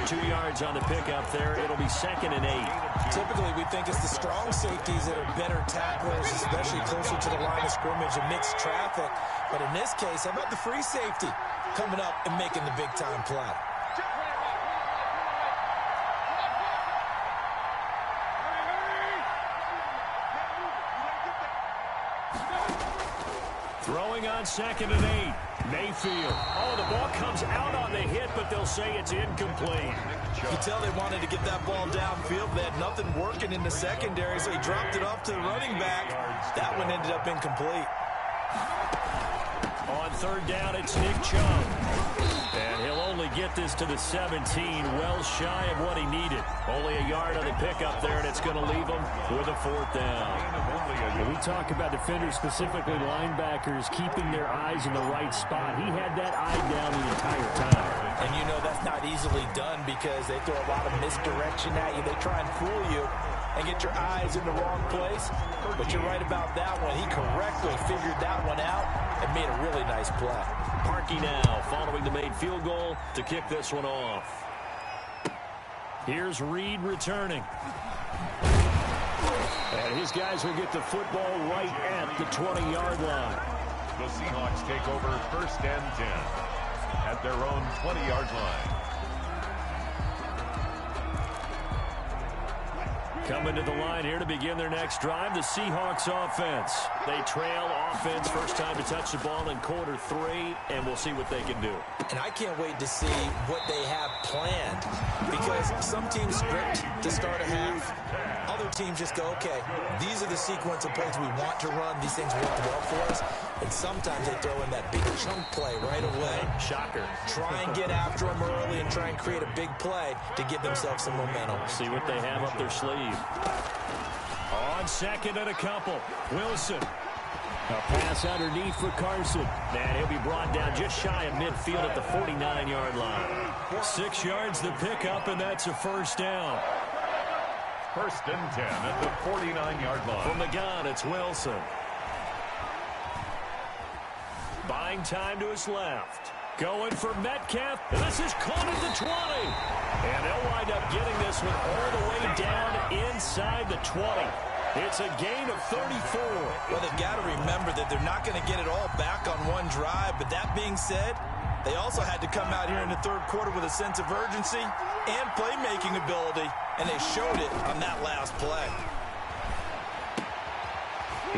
2 yards on the pickup there. It'll be 2nd and 8. Typically, we think it's the strong safeties that are better tacklers, especially closer to the line of scrimmage amidst traffic. But in this case, how about the free safety coming up and making the big-time play? Throwing on 2nd and 8. Mayfield. Oh, the ball comes out on the hit, but they'll say it's incomplete. You can tell they wanted to get that ball downfield. They had nothing working in the secondary, so he dropped it off to the running back. That one ended up incomplete. On third down, it's Nick Chubb. And he'll only get this to the 17, well shy of what he needed. Only a yard on the pickup there, and it's going to leave him with a fourth down. When we talk about defenders, specifically linebackers, keeping their eyes in the right spot, he had that eye down the entire time. And you know that's not easily done because they throw a lot of misdirection at you. They try and fool you and get your eyes in the wrong place. But you're right about that one. He correctly figured that one out and made a really nice play. Parkey now following the made field goal to kick this one off. Here's Reed returning. And his guys will get the football right at the 20-yard line. The Seahawks take over first and 10 at their own 20-yard line. Coming to the line here to begin their next drive, the Seahawks offense. They trail offense, first time to touch the ball in quarter 3, and we'll see what they can do. And I can't wait to see what they have planned because some teams script to start a half. Other teams just go, okay, these are the sequence of plays we want to run. These things work well for us. And sometimes they throw in that big chunk play right away. Shocker. Try and get after them early and try and create a big play to give themselves some momentum. See what they have up their sleeve. On 2nd and a couple. Wilson. A pass underneath for Carson. And he'll be brought down just shy of midfield at the 49-yard line. 6 yards the pickup, and that's a first down. First and 10 at the 49-yard line. From the gun, it's Wilson. Buying time to his left. Going for Metcalf. This is caught at the 20. And they'll wind up getting this one all the way down inside the 20. It's a gain of 34. Well, they've got to remember that they're not going to get it all back on one drive. But that being said, they also had to come out here in the third quarter with a sense of urgency and playmaking ability. And they showed it on that last play.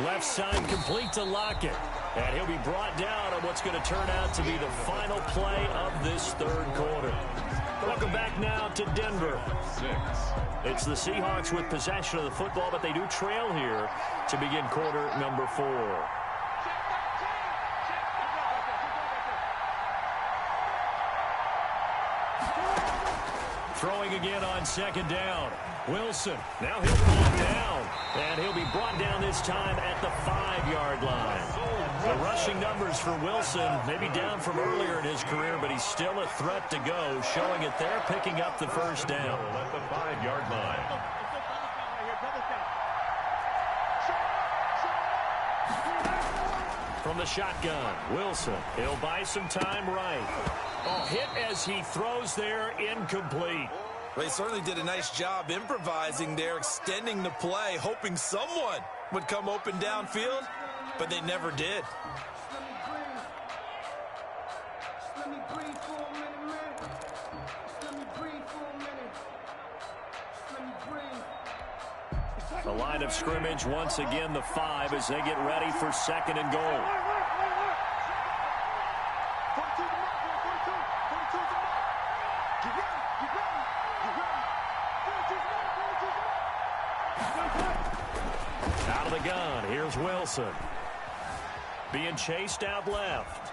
Left side complete to Lockett. And he'll be brought down on what's going to turn out to be the final play of this third quarter. Welcome back now to Denver. It's the Seahawks with possession of the football, but they do trail here to begin quarter number 4. Throwing again on 2nd down. Wilson. Now he'll fall down. And he'll be brought down this time at the 5-yard line. The rushing numbers for Wilson maybe down from earlier in his career, but he's still a threat to go, showing it there, picking up the first down. At the 5-yard line. from the shotgun. Wilson, he'll buy some time right. Oh, hit as he throws there, incomplete. They certainly did a nice job improvising there, extending the play, hoping someone would come open downfield, but they never did. The line of scrimmage, once again, the 5 as they get ready for 2nd and goal. Out of the gun, here's Wilson. Being chased out left.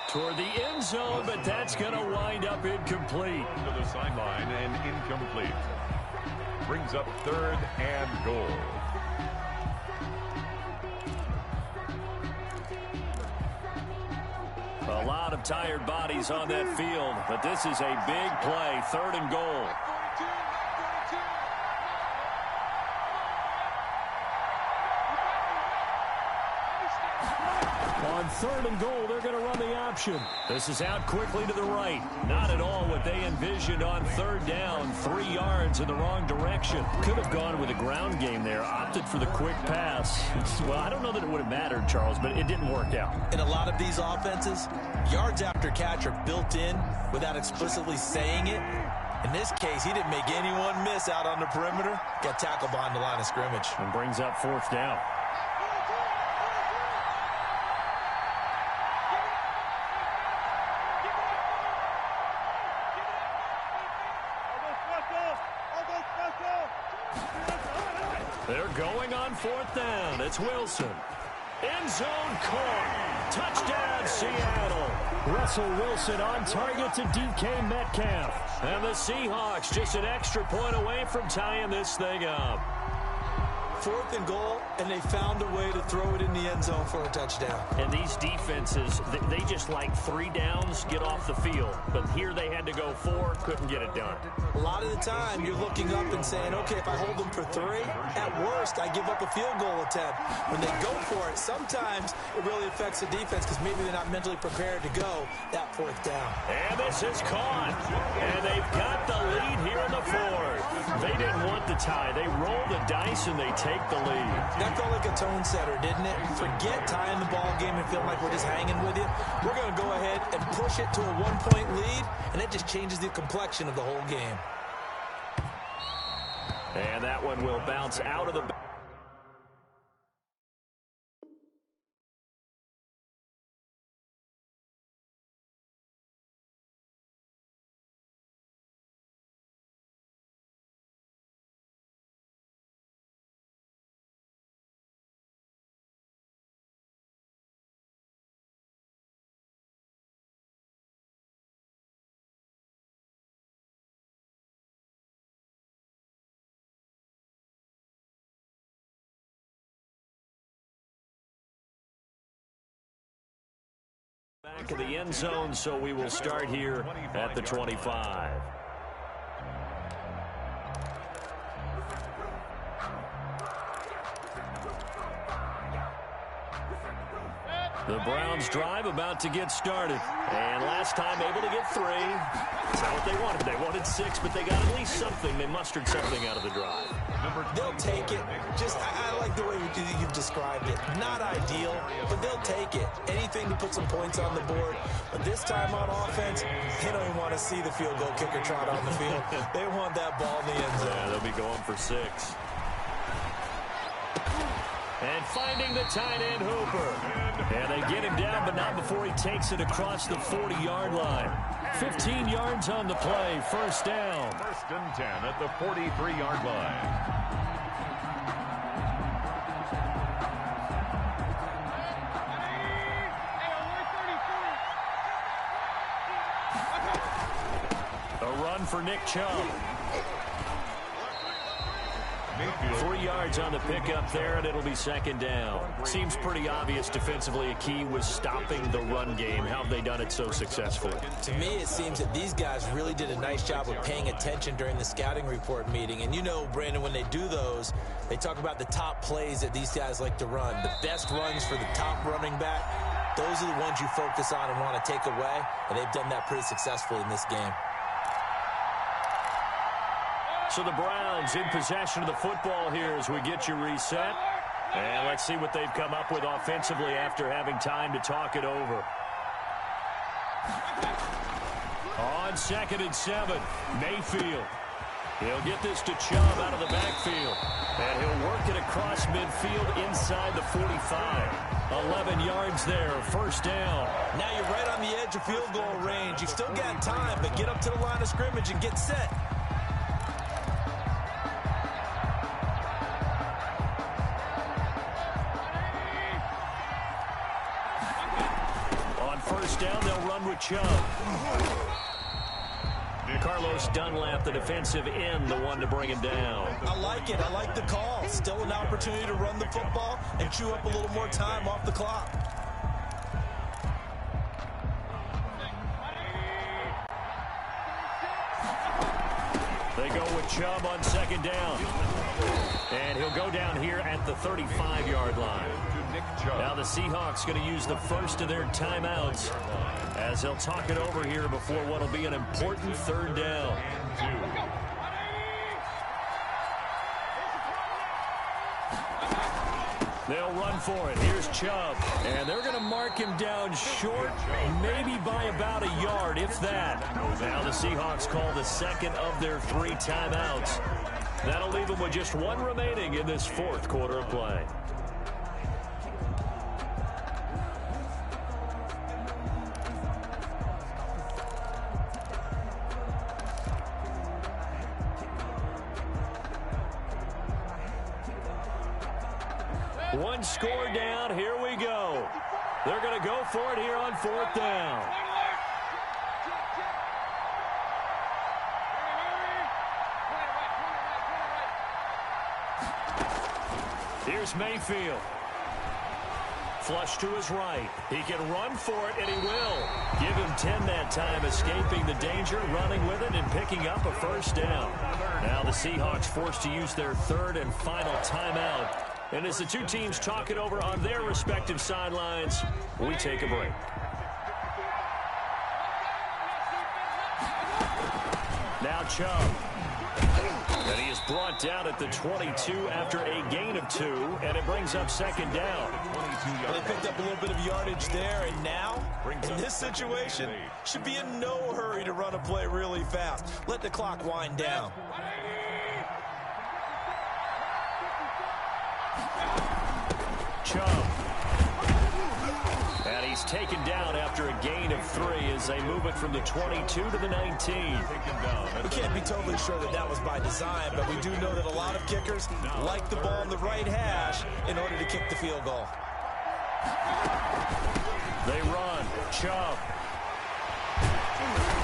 Toward the end zone, but that's going to wind up incomplete. To the sideline and incomplete. Brings up 3rd and goal. A lot of tired bodies on that field, but this is a big play, 3rd and goal. On 3rd and goal, they're going to run the option. This is out quickly to the right. Not at all what they envisioned on 3rd down. 3 yards in the wrong direction. Could have gone with a ground game there. Opted for the quick pass. Well, I don't know that it would have mattered, Charles, but it didn't work out. In a lot of these offenses, yards after catch are built in without explicitly saying it. In this case, he didn't make anyone miss out on the perimeter. Got tackled behind the line of scrimmage. And brings up 4th down. They're going on 4th down. It's Wilson. End zone caught. Touchdown, Seattle. Russell Wilson on target to DK Metcalf. And the Seahawks just an extra point away from tying this thing up. 4th and goal, and they found a way to throw it in the end zone for a touchdown. And these defenses, they just like 3 downs, get off the field. But here they had to go 4, couldn't get it done. A lot of the time, you're looking up and saying, okay, if I hold them for 3, at worst, I give up a field goal attempt. When they go for it, sometimes it really affects the defense because maybe they're not mentally prepared to go that 4th down. And this is caught. And they've got the lead here in the 4th. They didn't want the tie. They roll the dice and they take the lead. That felt like a tone setter, didn't it? Forget tying the ball game and feeling like we're just hanging with you. We're going to go ahead and push it to a 1-point lead, and it just changes the complexion of the whole game. And that one will bounce out of the... Back of the end zone, so we will start here at the 25. The Browns drive about to get started. And last time able to get 3. That's not what they wanted. They wanted 6, but they got at least something. They mustered something out of the drive. They'll take it. Just, I like the way you've described it. Not ideal, but they'll take it. Anything to put some points on the board. But this time on offense, they don't even want to see the field goal kicker trot on the field. They want that ball in the end zone. Yeah, they'll be going for 6. And finding the tight end, Hooper. And they get him down, but not before he takes it across the 40-yard line. 15 yards on the play, 1st down. 1st and 10 at the 43-yard line. A run for Nick Chubb. Mayfield. 3 yards on the pickup there, and it'll be second down. Seems pretty obvious defensively a key was stopping the run game. How have they done it so successfully? To me, it seems that these guys really did a nice job of paying attention during the scouting report meeting. And you know, Brandon, when they do those, they talk about the top plays that these guys like to run. The best runs for the top running back, those are the ones you focus on and want to take away. And they've done that pretty successfully in this game. So the Browns in possession of the football here as we get you reset. And let's see what they've come up with offensively after having time to talk it over. On 2nd and 7, Mayfield. He'll get this to Chubb out of the backfield. And he'll work it across midfield inside the 45. 11 yards there, first down. Now you're right on the edge of field goal range. You've still got time, but get up to the line of scrimmage and get set. Down, they'll run with Chubb. Carlos Dunlap, the defensive end, the one to bring him down. I like it. I like the call. Still an opportunity to run the football and chew up a little more time off the clock. They go with Chubb on 2nd down. And he'll go down here at the 35-yard line. Now the Seahawks going to use the first of their timeouts as they'll talk it over here before what will be an important 3rd down. They'll run for it. Here's Chubb. And they're going to mark him down short, maybe by about a yard, if that. Now the Seahawks call the second of their 3 timeouts. That'll leave them with just 1 remaining in this 4th quarter of play. One score down. Here we go. They're going to go for it here on 4th down. Here's Mayfield. Flush to his right. He can run for it, and he will. Give him 10 that time, escaping the danger, running with it, and picking up a first down. Now the Seahawks forced to use their 3rd and final timeout. And as the two teams talk it over on their respective sidelines, we take a break. Now Chubb. And he is brought down at the 22 after a gain of 2, and it brings up 2nd down. Well, they picked up a little bit of yardage there, and now, in this situation, should be in no hurry to run a play really fast. Let the clock wind down. Chubb. And he's taken down after a gain of 3 as they move it from the 22 to the 19. We can't be totally sure that that was by design, but we do know that a lot of kickers like the ball on the right hash in order to kick the field goal. They run. Chubb.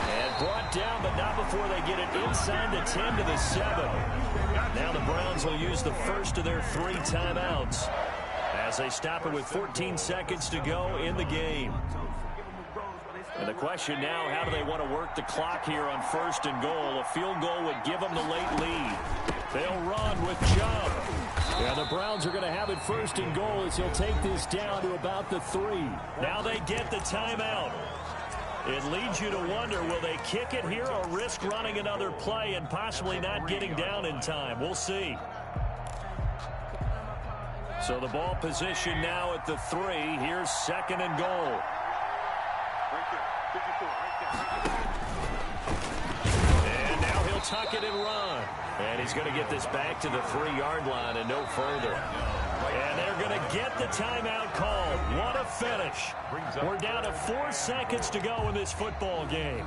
And brought down, but not before they get it inside the 10 to the 7. Now the Browns will use the first of their 3 timeouts as they stop it with 14 seconds to go in the game. And the question now, how do they want to work the clock here on 1st and goal? A field goal would give them the late lead. They'll run with Chubb. Yeah, the Browns are going to have it 1st and goal as he'll take this down to about the 3. Now they get the timeout. It leads you to wonder, will they kick it here or risk running another play and possibly not getting down in time? We'll see. So the ball position now at the 3. Here's 2nd and goal. And now he'll tuck it and run. And he's going to get this back to the 3-yard line and no further. And they're going to get the timeout called. What a finish. We're down to 4 seconds to go in this football game.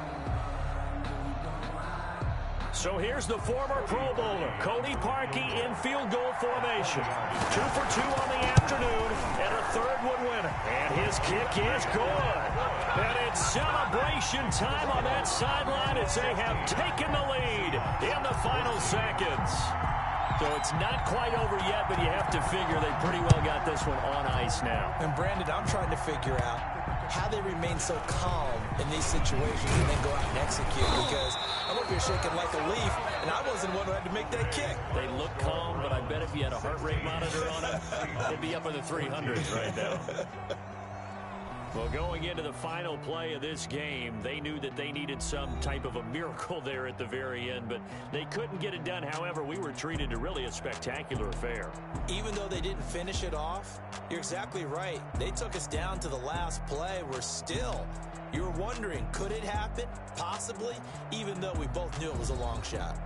So here's the former Pro Bowler, Cody Parkey, in field goal formation. 2 for 2 on the afternoon, and a 3rd one winner. And his kick is good. And it's celebration time on that sideline as they have taken the lead in the final seconds. So it's not quite over yet, but you have to figure they pretty well got this one on ice now. And Brandon, I'm trying to figure out how they remain so calm in these situations and then go out and execute, because I'm up here shaking like a leaf, and I wasn't the one who had to make that kick. They look calm, but I bet if you had a heart rate monitor on it, it'd be up in the 300s right now. Well, going into the final play of this game, they knew that they needed some type of a miracle there at the very end, but they couldn't get it done. However, we were treated to really a spectacular affair. Even though they didn't finish it off, you're exactly right. They took us down to the last play. We're still, you're wondering, could it happen? Possibly, even though we both knew it was a long shot.